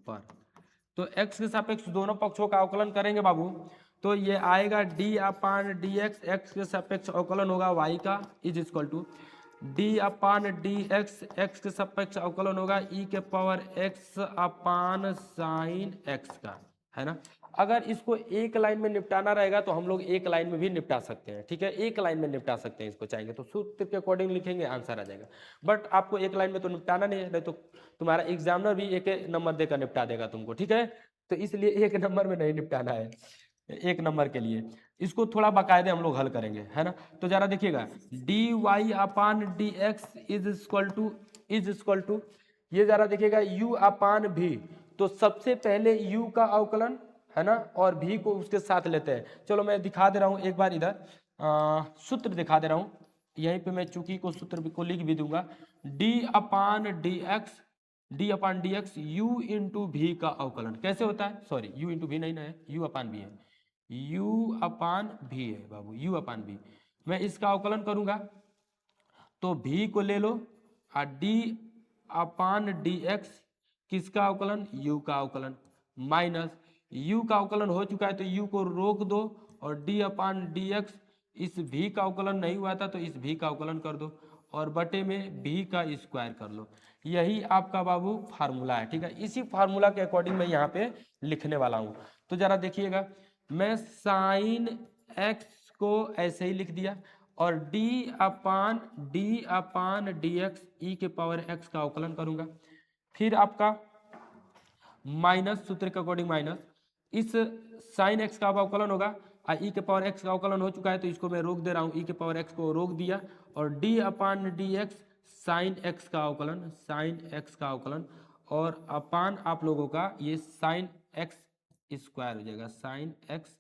पर, तो x के सापेक्ष दोनों पक्षों का अवकलन करेंगे बाबू, तो ये आएगा d upon D X, X के सापेक्ष अवकलन होगा y का, is equal to D upon D X, X के सापेक्ष अवकलन होगा ई के power X upon sine X का, है ना। अगर इसको एक लाइन में निपटाना रहेगा तो हम लोग एक लाइन में भी निपटा सकते हैं, ठीक है, एक लाइन में निपटा सकते हैं इसको चाहेंगे तो सूत्र के अकॉर्डिंग लिखेंगे, आंसर आ जाएगा। बट आपको एक लाइन में तो निपटाना नहीं है, नहीं तो तुम्हारा एग्जामिनर भी एक नंबर देकर निपटा देगा तुमको, ठीक है। तो इसलिए एक नंबर में नहीं निपटाना है, एक नंबर के लिए इसको थोड़ा बाकायदे हम लोग हल करेंगे, है ना। तो जरा देखिएगा, D Y upon D x is equal to ये जरा देखिएगा u अपान भी। तो सबसे पहले u का अवकलन, है ना, और भी को उसके साथ लेते हैं। चलो मैं दिखा दे रहा हूं एक बार, इधर सूत्र दिखा दे रहा हूं, यहीं पे मैं चूंकि को सूत्र को लिख भी दूंगा। d upon D x you into भी का अवकलन कैसे होता है, सॉरी u इंटू भी नहीं ना है, u अपान भी है, u अपान भी है बाबू, u अपान भी। मैं इसका अवकलन करूंगा तो भी को ले लो और d अपान डी एक्स किसका अवकलन, u का अवकलन, माइनस u का अवकलन हो चुका है तो u को रोक दो और d अपान डी एक्स, इस v का अवकलन नहीं हुआ था तो इस v का अवकलन कर दो और बटे में v का स्क्वायर कर लो। यही आपका बाबू फार्मूला है, ठीक है। इसी फार्मूला के अकॉर्डिंग मैं यहाँ पे लिखने वाला हूँ। तो जरा देखिएगा, मैं साइन x को ऐसे ही लिख दिया और d upon D x e के पावर x का अवकलन करूंगा। फिर आपका माइनस सूत्र के अकॉर्डिंग माइनस इस साइन x का अवकलन होगा और ई के पावर x का अवकलन हो चुका है तो इसको मैं रोक दे रहा हूँ, ई के पावर x को रोक दिया और d upon D x sign x का अवकलन और अपान आप लोगों का ये साइन x स्क्वायर हो जाएगा, साइन एक्स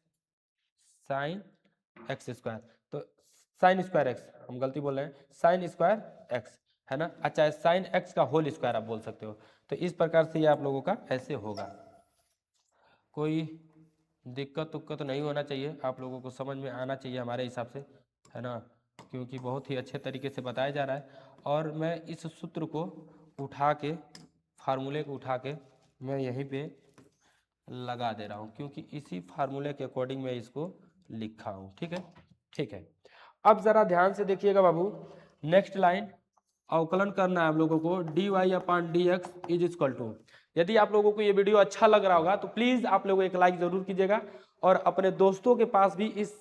स्क्वायर। तो साइन स्क्वायर एक्स, हम गलती बोल रहे हैं, साइन स्क्वायर एक्स, है ना। अच्छा, साइन एक्स का होल स्क्वायर आप बोल सकते हो। तो इस प्रकार से ये आप लोगों का ऐसे होगा, कोई दिक्कत उक्कत नहीं होना चाहिए, आप लोगों को समझ में आना चाहिए हमारे हिसाब से, है ना, क्योंकि बहुत ही अच्छे तरीके से बताया जा रहा है। और मैं इस सूत्र को उठा के, फार्मूले को उठा के मैं यहीं पे लगा दे रहा हूँ क्योंकि इसी फार्मूले के अकॉर्डिंग मैं इसको लिखा हूँ, ठीक है, ठीक है। अब जरा ध्यान से देखिएगा बाबू, नेक्स्ट लाइन अवकलन करना है आप लोगों को, D Y upon D x is equal to. यदि आप लोगों को ये वीडियो अच्छा लग रहा होगा तो प्लीज आप लोगों एक लाइक जरूर कीजिएगा और अपने दोस्तों के पास भी इस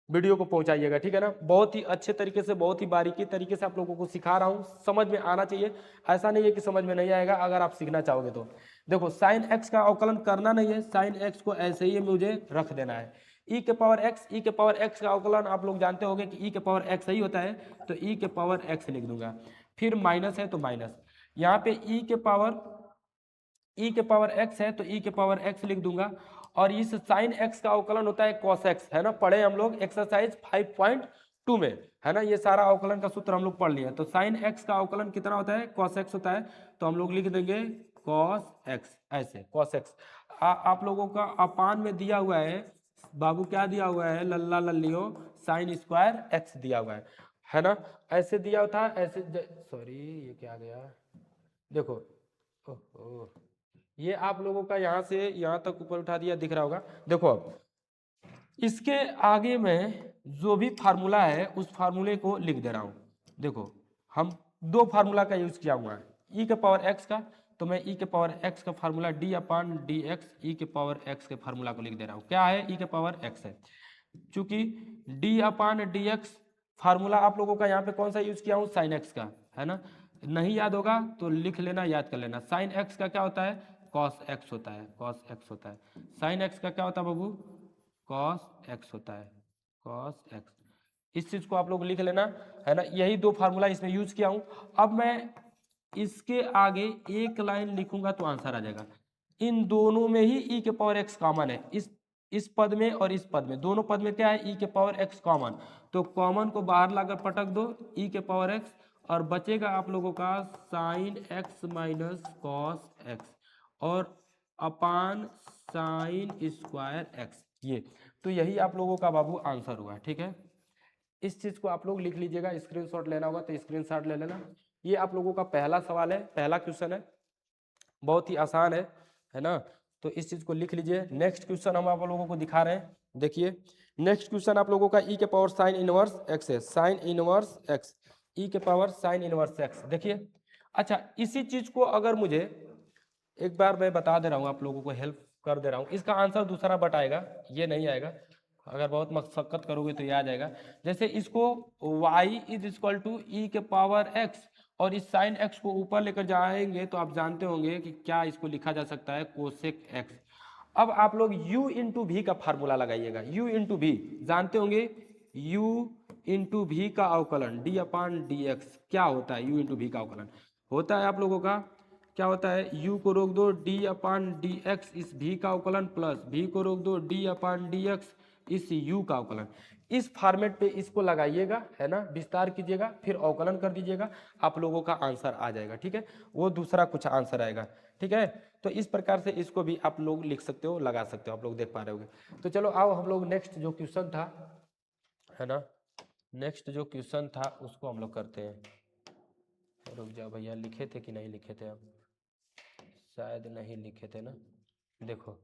वीडियो को पहुंचाइएगा, ठीक है ना। बहुत ही अच्छे तरीके से, बहुत ही बारीकी तरीके से आप लोगों को सिखा रहा हूं, समझ में आना चाहिए। ऐसा नहीं है कि समझ में नहीं आएगा अगर आप सीखना चाहोगे तो। देखो, साइन एक्स का अवकलन करना नहीं है, साइन एक्स को ऐसे ही मुझे रख देना है। ई के पावर एक्स का अवकलन आप लोग जानते होंगे कि ई के पावर एक्स ही होता है, तो ई के पावर एक्स लिख दूंगा। फिर माइनस है तो माइनस, यहाँ पे ई के पावर एक्स है तो ई के पावर एक्स लिख दूंगा। और इस साइन एक्स का अवकलन होता है कॉस एक्स, है ना, पढ़े हम लोग एक्सरसाइज 5.2 में, है ना। ये सारा अवकलन का सूत्र हम लोग पढ़ लिया। तो साइन एक्स का अवकलन कितना होता है, कॉस एक्स होता है, तो हम लोग लिख देंगे कॉस एक्स, ऐसे कॉस एक्स। आप लोगों का अपान में दिया हुआ है बाबू, क्या दिया हुआ है, लल्ला लल्लियो, साइन स्क्वायर एक्स दिया हुआ है ना, ऐसे दिया हुआ था, ऐसे, सॉरी ये क्या गया, देखो, ओहो, ये आप लोगों का यहाँ से यहाँ तक ऊपर उठा दिया, दिख रहा होगा। देखो, अब इसके आगे मैं जो भी फार्मूला है उस फार्मूले को लिख दे रहा हूँ। देखो, हम दो फार्मूला का यूज किया हुआ है, ई के पावर एक्स का, तो मैं ई के पावर एक्स का formula D upon D x e के पावर एक्स के फार्मूला को लिख दे रहा हूँ। क्या है, ई के पावर एक्स है, चूंकि D upon D x formula आप लोगों का यहाँ पे कौन सा यूज किया हूँ, साइन एक्स का, है ना। नहीं याद होगा तो लिख लेना, याद कर लेना। साइन एक्स का क्या होता है, कॉस एक्स होता है, कॉस एक्स होता है। साइन एक्स का क्या होता है बाबू, कॉस एक्स होता है, कॉस एक्स। इस चीज को आप लोग लिख लेना, है ना। यही दो फार्मूला इसमें यूज किया हूं। अब मैं इसके आगे एक लाइन लिखूंगा तो आंसर आ जाएगा। इन दोनों में ही ई के पावर एक्स कॉमन है, इस पद में और इस पद में, दोनों पद में क्या है, ई के पावर एक्स कॉमन। तो कॉमन को बाहर लाकर पटक दो, ई के पावर एक्स, और बचेगा आप लोगों का sine x minus cos x और अपान साइन स्क्वायर एक्स, ये। तो यही आप लोगों का बाबू आंसर हुआ, ठीक है। इस चीज को आप लोग लिख लीजिएगा, स्क्रीनशॉट लेना होगा तो स्क्रीनशॉट ले लेना। ये आप लोगों का पहला सवाल है, पहला क्वेश्चन है, बहुत ही आसान है ना। तो इस चीज को लिख लीजिए। नेक्स्ट क्वेश्चन हम आप लोगों को दिखा रहे हैं, देखिए। नेक्स्ट क्वेश्चन आप लोगों का ई के पावर साइन इनवर्स एक्स है, साइन इनवर्स एक्स, ई के पावर साइन इनवर्स एक्स, देखिए। अच्छा, इसी चीज को अगर मुझे, एक बार मैं बता दे रहा हूँ आप लोगों को हेल्प कर दे रहा हूँ। इसका आंसर दूसरा बट आएगा, ये नहीं आएगा। अगर बहुत मशक्कत करोगे तो ये आ जाएगा। जैसे इसको y is equal to e के पावर x, और इस साइन x को ऊपर लेकर जाएंगे तो आप जानते होंगे कि क्या इसको लिखा जा सकता है, कोसेक x। अब आप लोग u इंटू वी का फार्मूला लगाइएगा। u इंटू वी जानते होंगे, u इंटू वी का अवकलन d अपान डी एक्स। क्या होता है u इंटू वी का अवकलन? होता है आप लोगों का, क्या होता है, u को रोक दो d अपान डी एक्स इस v का अवकलन, प्लस v को रोक दो d अपान डी एक्स इस u का अवकलन। इस फॉर्मेट पे इसको लगाइएगा, है ना, विस्तार कीजिएगा, फिर अवकलन कर दीजिएगा, आप लोगों का आंसर आ जाएगा। ठीक है, वो दूसरा कुछ आंसर आएगा। ठीक है, तो इस प्रकार से इसको भी आप लोग लिख सकते हो, लगा सकते हो, आप लोग देख पा रहे होंगे। तो चलो आओ हम लोग नेक्स्ट जो क्वेश्चन था, है ना, नेक्स्ट जो क्वेश्चन था उसको हम लोग करते हैं। रुक जाओ भैया, लिखे थे कि नहीं लिखे थे? अब शायद नहीं लिखे थे ना, देखो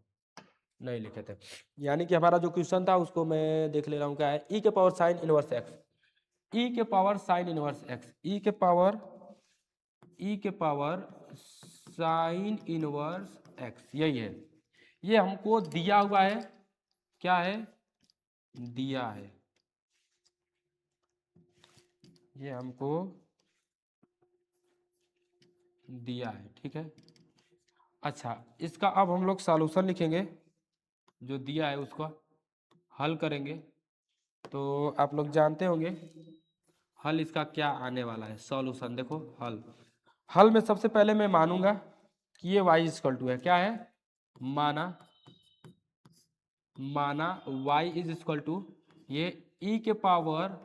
नहीं लिखे थे। यानी कि हमारा जो क्वेश्चन था उसको मैं देख ले रहा हूँ, क्या है, ई के power sine inverse x, e के power sine inverse x, e के पावर साइन इनवर्स एक्स, यही है। ये हमको दिया हुआ है, क्या है, दिया है, ये हमको दिया है। ठीक है, अच्छा, इसका अब हम लोग सॉल्यूशन लिखेंगे, जो दिया है उसको हल करेंगे। तो आप लोग जानते होंगे हल इसका क्या आने वाला है। सॉल्यूशन देखो, हल में सबसे पहले मैं मानूंगा कि ये y इक्वल टू है, क्या है, माना y इज इक्वल टू ये e के पावर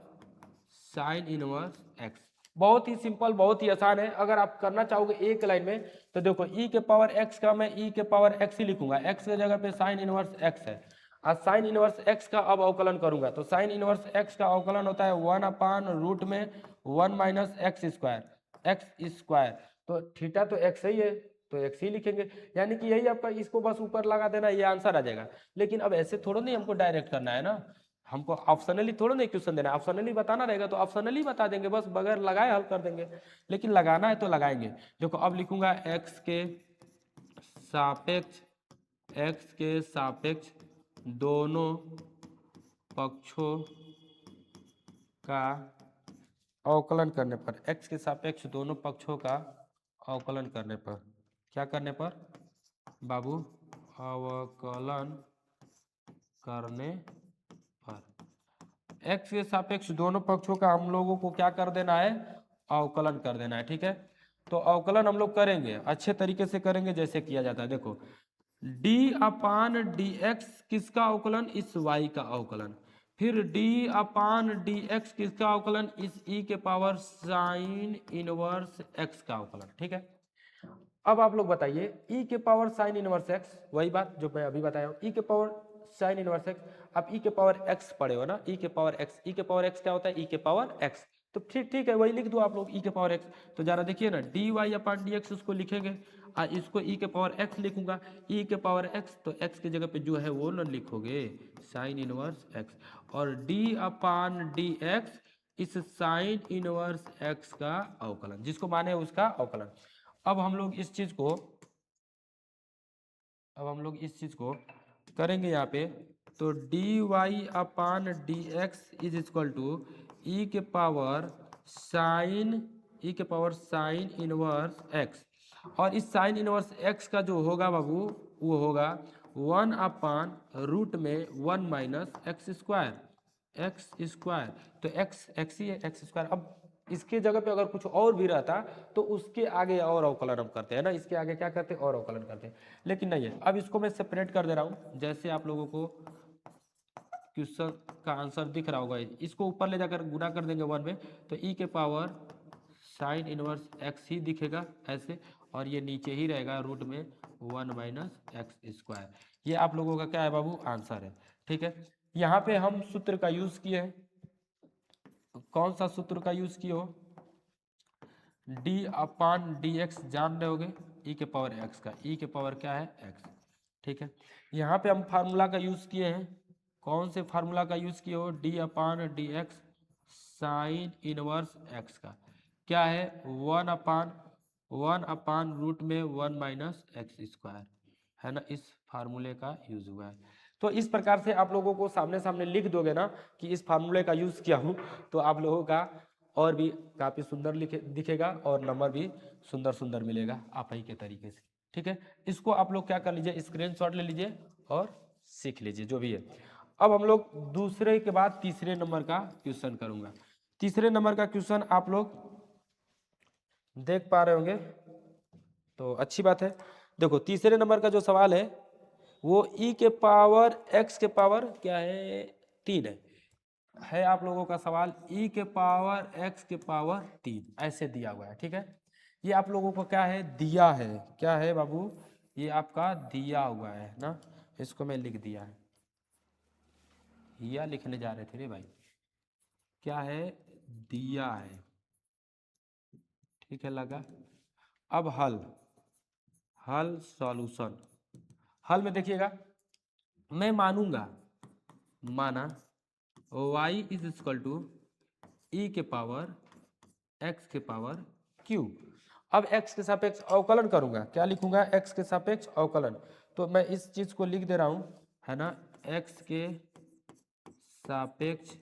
साइन इनवर्स x। बहुत ही सिंपल, बहुत ही आसान है। अगर आप करना चाहोगे एक लाइन में तो देखो, e के पावर x का मैं e के पावर x ही लिखूंगा, x की जगह पे साइन इनवर्स x है, और साइन इनवर्स x का अब अवकलन करूंगा तो साइन इनवर्स x का अवकलन होता है 1/रूट में 1 माइनस एक्स स्क्वायर, तो थीटा तो x ही है तो x ही लिखेंगे। यानी कि यही आपका, इसको बस ऊपर लगा देना, ये आंसर आ जाएगा। लेकिन अब ऐसे थोड़ा नहीं हमको डायरेक्ट करना है ना, हमको ऑप्शनली थोड़ा नहीं क्वेश्चन देना है, ऑप्शनली बताना रहेगा तो ऑप्शनली बता देंगे, बस बगैर लगाए हल कर देंगे। लेकिन लगाना है तो लगाएंगे। देखो अब लिखूंगा एक्स के सापेक्ष दोनों पक्षों का अवकलन करने पर, x के सापेक्ष दोनों पक्षों का अवकलन करने पर, क्या करने पर बाबू, अवकलन करने पर, x के सापेक्ष दोनों पक्षों का हम लोगों को क्या कर देना है, अवकलन कर देना है। ठीक है, तो अवकलन हम लोग करेंगे, अच्छे तरीके से करेंगे जैसे किया जाता है। देखो d अपान डी एक्स किसका अवकलन, इस y का अवकलन, फिर d अपान डी एक्स किसका अवकलन, इस e के पावर साइन इनवर्स x का अवकलन। ठीक है, अब आप लोग बताइए, e के पावर साइन इनवर्स x, वही बात जो मैं अभी बताया हूँ, e के पावर साइन इनवर्स x, आप e के पावर x पढ़े हो ना, e के पावर x, e के पावर x क्या होता है, e के पावर x, तो ठीक है, वही लिख दो आप लोग e के पावर x। तो जरा देखिए ना, dy अपान डी एक्स उसको लिखेंगे, इसको e के पावर x लिखूंगा, e के पावर x, तो x की जगह पे जो है वो न लिखोगे, साइन इनवर्स x, और d अपान डी एक्स इस साइन इनवर्स x का अवकलन, जिसको माने उसका अवकलन। अब हम लोग इस चीज को करेंगे यहाँ पे, तो D Y upon D x is equal to e के पावर साइन इनवर्स एक्स, और इस साइन इनवर्स एक्स का जो होगा बाबू, वो होगा 1/रूट में 1 माइनस एक्स स्क्वायर, तो एक्स ही है, एक्स स्क्वायर। अब इसके जगह पे अगर कुछ और भी रहता तो उसके आगे और अवकलन हम करते हैं ना, इसके आगे क्या करते हैं, और अवकलन करते हैं, लेकिन नहीं है। अब इसको मैं सेपरेट कर दे रहा हूँ, जैसे आप लोगों को क्वेश्चन का आंसर दिख रहा होगा, इसको ऊपर ले जाकर गुना कर देंगे 1 में, तो ई के पावर साइन इनवर्स एक्स ही दिखेगा ऐसे, और ये नीचे ही रहेगा रूट में 1 माइनस एक्स स्क्वायर। ये आप लोगों का क्या है बाबू, आंसर है। ठीक है, यहाँ पे हम सूत्र का यूज किए हैं, कौन सा सूत्र का यूज किए हो, d अपान डी एक्स जान रहे होगे, e के पावर x का, e के पावर क्या है, x। ठीक है, यहाँ पे हम फार्मूला का यूज किए हैं, कौन से फार्मूला का यूज किए हो, d upon D x sine inverse x का, क्या है, 1/रूट में 1 माइनस एक्स स्क्वायर। है ना, इस फार्मूले का यूज हुआ है। तो इस प्रकार से आप लोगों को सामने सामने लिख दोगे ना कि इस फार्मूले का यूज किया हूँ, तो आप लोगों का और भी काफी सुंदर दिखेगा और नंबर भी सुंदर सुंदर मिलेगा आप ही के तरीके से। ठीक है, इसको आप लोग क्या कर लीजिए, स्क्रीनशॉट ले लीजिए और सीख लीजिए जो भी है। अब हम लोग दूसरे के बाद तीसरे नंबर का क्वेश्चन करूंगा। तीसरे नंबर का क्वेश्चन आप लोग देख पा रहे होंगे, तो अच्छी बात है। देखो तीसरे नंबर का जो सवाल है वो e के पावर x के पावर क्या है, 3 है आप लोगों का सवाल e के पावर x के पावर 3 ऐसे दिया हुआ है। ठीक है, ये आप लोगों को क्या है, दिया है, क्या है बाबू, ये आपका दिया हुआ है ना, इसको मैं लिख दिया है, या लिखने जा रहे थे रे भाई, क्या है, दिया है। ठीक है, लगा। अब हल, हल सॉल्यूशन, हल में देखिएगा, मैं मानूंगा, माना y is equal to e के पावर x के पावर q। अब x के सापेक्ष अवकलन करूंगा, क्या लिखूंगा, x के सापेक्ष अवकलन। तो मैं इस चीज को लिख दे रहा हूं, है ना, x के सापेक्ष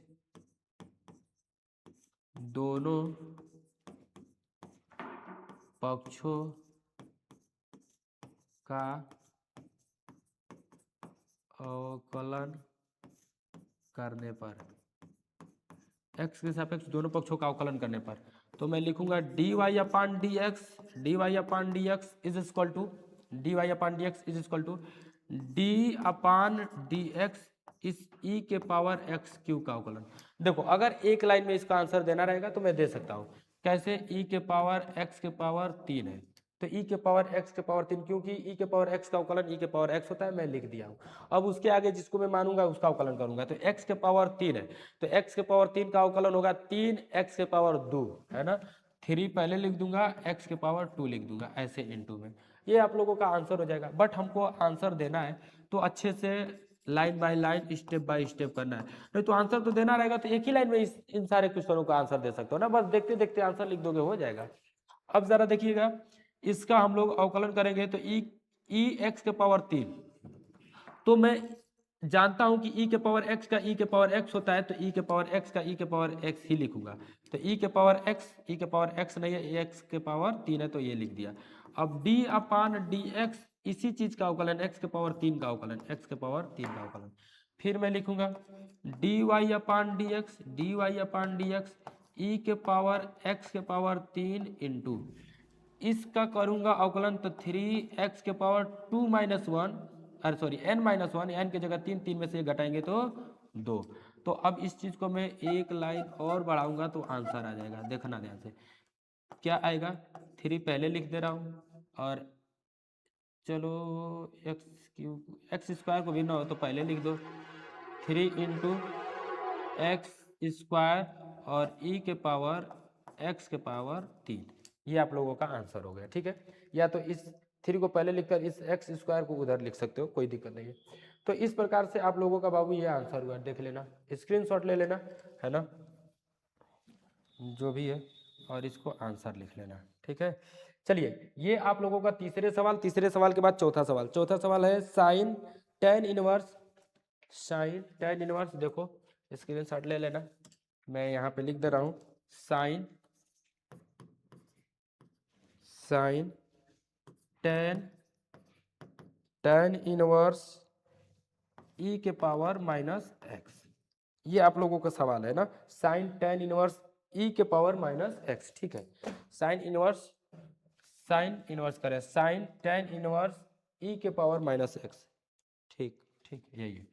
दोनों पक्षों का अवकलन करने पर, x के सापेक्ष दोनों पक्षों का अवकलन करने पर, तो मैं लिखूंगा dy upon D x, dy upon D x is equal to, dy upon D x is equal to D upon D x इस e के पावर एक्स क्यू का अवकलन। देखो अगर एक लाइन में इसका आंसर देना रहेगा तो मैं दे सकता हूँ, कैसे, e के पावर x के पावर 3 है, तो e के पावर x के पावर 3, क्योंकि e के पावर x का अवकलन e के पावर x होता है, मैं लिख दिया हूँ। अब उसके आगे जिसको मैं मानूंगा उसका अवकलन करूंगा, तो x के पावर 3 है, तो x के पावर 3 का अवकलन होगा 3x के पावर 2, है ना, 3 पहले लिख दूंगा, x के पावर 2 लिख दूंगा, ऐसे इनटू में, ये आप लोगों का आंसर हो जाएगा। बट हमको आंसर देना है तो अच्छे से line by line step by step करना है, नहीं तो आंसर तो देना रहेगा तो एक ही लाइन में इन सारे क्वेश्चनों का आंसर दे सकते हो ना, बस देखते देखते आंसर लिख दोगे हो जाएगा। अब जरा देखिएगा, इसका हम लोग अवकलन करेंगे तो ई एक्स के पावर 3, तो मैं जानता हूं कि e के पावर x का e के पावर x होता है, तो e के पावर x का e के पावर x ही लिखूंगा, तो e के पावर x नहीं है, x के पावर 3 है, तो ये लिख दिया। अब d अपान डी एक्स, इसी चीज का अवकलन x के पावर 3 का अवकलन, x के पावर 3 का अवकलन, फिर मैं लिखूंगा dy upon D x, dy upon D x e के पावर x के पावर 3 इंटू, इसका करूंगा अवकलन तो 3x के पावर 2 माइनस 1, अरे सॉरी n माइनस 1, एन की जगह 3, 3 में से घटाएंगे तो 2। तो अब इस चीज को मैं एक लाइन और बढ़ाऊंगा तो आंसर आ जाएगा, देखना ध्यान से क्या आएगा, 3 पहले लिख दे रहा हूँ, और चलो एक्स स्क्वायर को भी ना हो तो पहले लिख दो, 3 इंटू एक्स स्क्वायर और ई के पावर एक्स के पावर 3, ये आप लोगों का आंसर हो गया। ठीक है, या तो इस 3 को पहले लिखकर इस एक्स स्क्वायर को उधर लिख सकते हो, कोई दिक्कत नहीं है। तो इस प्रकार से आप लोगों का बाबू ये आंसर हुआ, देख लेना, स्क्रीनशॉट ले लेना, है ना, जो भी है, और इसको आंसर लिख लेना। ठीक है, चलिए ये आप लोगों का तीसरे सवाल, तीसरे सवाल के बाद चौथा सवाल, चौथा सवाल है sine tan inverse, sine tan inverse, देखो स्क्रीनशॉट ले लेना, मैं यहाँ पे लिख दे रहा हूँ, sine, sine tan, tan inverse ई के पावर माइनस एक्स, ये आप लोगों का सवाल है ना, साइन टेन इनवर्स ई के पावर माइनस एक्स। ठीक है, साइन इनवर्स, साइन इनवर्स करें, साइन टेन इनवर्स ई के पावर माइनस एक्स, ठीक ठीक यही है।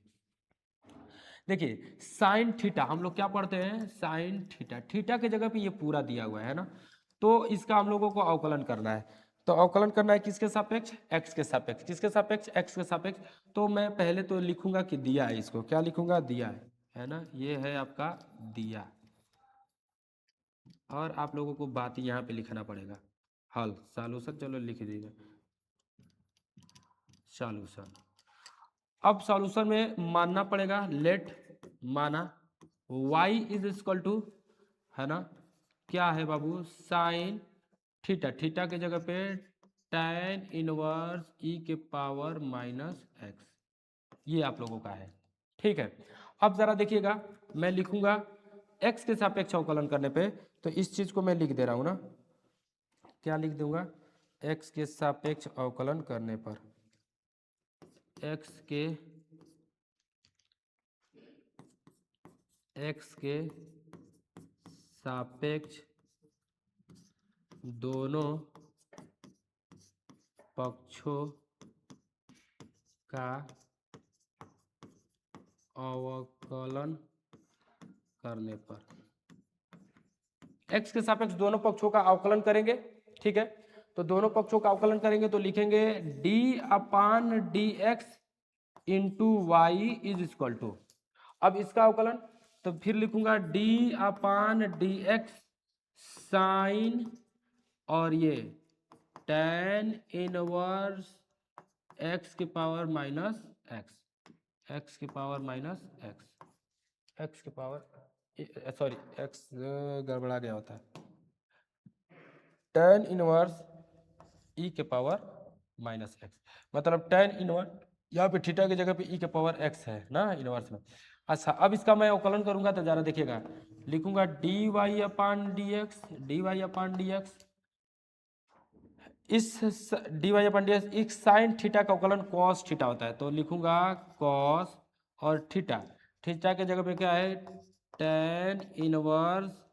देखिए साइन थीटा हम लोग क्या पढ़ते हैं, साइन थीटा, थीटा की जगह पे ये पूरा दिया हुआ है ना, तो इसका हम लोगों को अवकलन करना है, तो अवकलन करना है किसके सापेक्ष, एक्स के सापेक्ष, किसके सापेक्ष, एक्स के सापेक्ष। तो मैं पहले तो लिखूंगा कि दिया है, इसको क्या लिखूंगा, दिया है ना, ये है आपका दिया, और आप लोगों को बात यहाँ पे लिखना पड़ेगा, हल सॉल्यूशन, चलो लिख दीजिए सॉल्यूशन। अब सॉल्यूशन में मानना पड़ेगा, लेट, माना y इज इक्वल टू, है ना, क्या है बाबू, साइन थीटा, थीटा के जगह पे tan इनवर्स ई के पावर माइनस एक्स, ये आप लोगों का है। ठीक है, अब जरा देखिएगा, मैं लिखूंगा x के सापेक्ष अवकलन करने पे, तो इस चीज को मैं लिख दे रहा हूं ना, क्या लिख दूंगा, x के सापेक्ष अवकलन करने पर, x के सापेक्ष दोनों पक्षों का अवकलन करने पर, x के सापेक्ष दोनों पक्षों का अवकलन करेंगे। ठीक है, तो दोनों पक्षों का अवकलन करेंगे तो लिखेंगे d upon D x into y is equal to, अब इसका अवकलन तो फिर लिखूंगा d upon D x sine और ये tan इनवर्स x की पावर माइनस x की पावर माइनस x की पावर सॉरी x गड़बड़ा गया होता है, tan इनवर्स e के पावर माइनस एक्स, मतलब tan इनवर्स यहाँ पे थीटा की जगह पे e के पावर x है ना इनवर्स में। अच्छा, अब इसका मैं अवकलन करूंगा तो जरा देखिएगा, लिखूंगा d Y upon D x, इस डी वाई अपन डी एक्स, इस साइन थीटा का अवकलन कॉस थीटा होता है, तो लिखूंगा कॉस और थीटा, थीटा के जगह पे क्या है, tan इनवर्स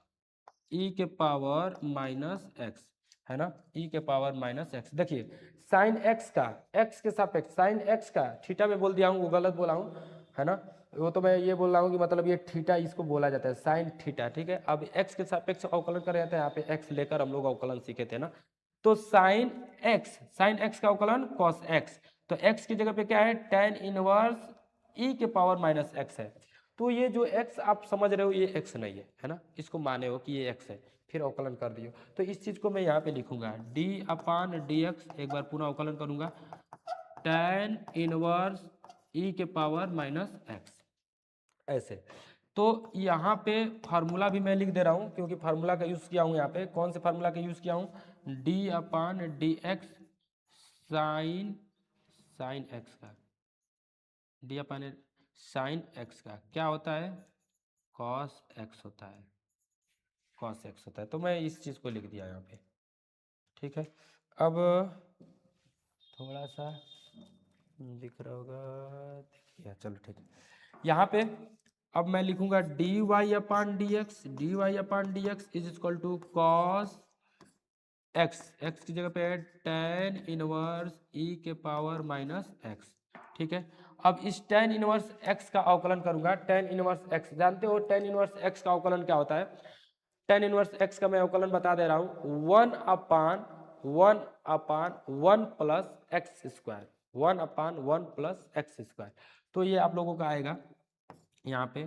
ई के पावर माइनस एक्स, है ना, ई के पावर माइनस एक्स। देखिए साइन एक्स का, एक्स के सापेक्ष साइन एक्स का थीटा में बोल दिया हूँ, वो गलत बोला हूँ, है ना, वो तो मैं ये बोल रहा हूँ कि मतलब ये थीटा इसको बोला जाता है साइन थीटा। ठीक है, अब एक्स के सापेक्ष अवकलन कर रहे थे, यहाँ पे एक्स लेकर हम लोग अवकलन सीखे थे ना, तो साइन एक्स का अवकलन कॉस एक्स, तो एक्स की जगह पे क्या है, tan इनवर्स ई के पावर माइनस एक्स है, तो ये जो x आप समझ रहे हो ये x नहीं है ना, इसको माने हो कि ये x है, फिर अवकलन कर दियो, तो इस चीज को मैं यहाँ पे लिखूंगा d अपान डी एक्स, एक बार पुनः अवकलन करूंगा, tan इनवर्स e के पावर माइनस एक्स, ऐसे। तो यहाँ पे फार्मूला भी मैं लिख दे रहा हूँ, क्योंकि फार्मूला का यूज किया हूँ, यहाँ पे कौन से फार्मूला का यूज किया हूँ, d upon D x sine X का, डी अपान साइन एक्स का क्या होता है, कॉस एक्स होता है, कॉस एक्स होता है, तो मैं इस चीज़ को लिख दिया यहाँ पे। ठीक है, अब थोड़ा सा दिख रहा होगा, देखिए चलो ठीक है, यहाँ पे अब मैं लिखूंगा d Y upon D x is equal to cos x की जगह पे है tan इनवर्स e के पावर माइनस एक्स। ठीक है, अब इस tan इनवर्स x का अवकलन करूंगा, tan इनवर्स x जानते हो tan इनवर्स x का अवकलन क्या होता है, tan इनवर्स x का मैं अवकलन बता दे रहा हूँ, one plus x square, one plus x square, तो ये आप लोगों का आएगा यहाँ पे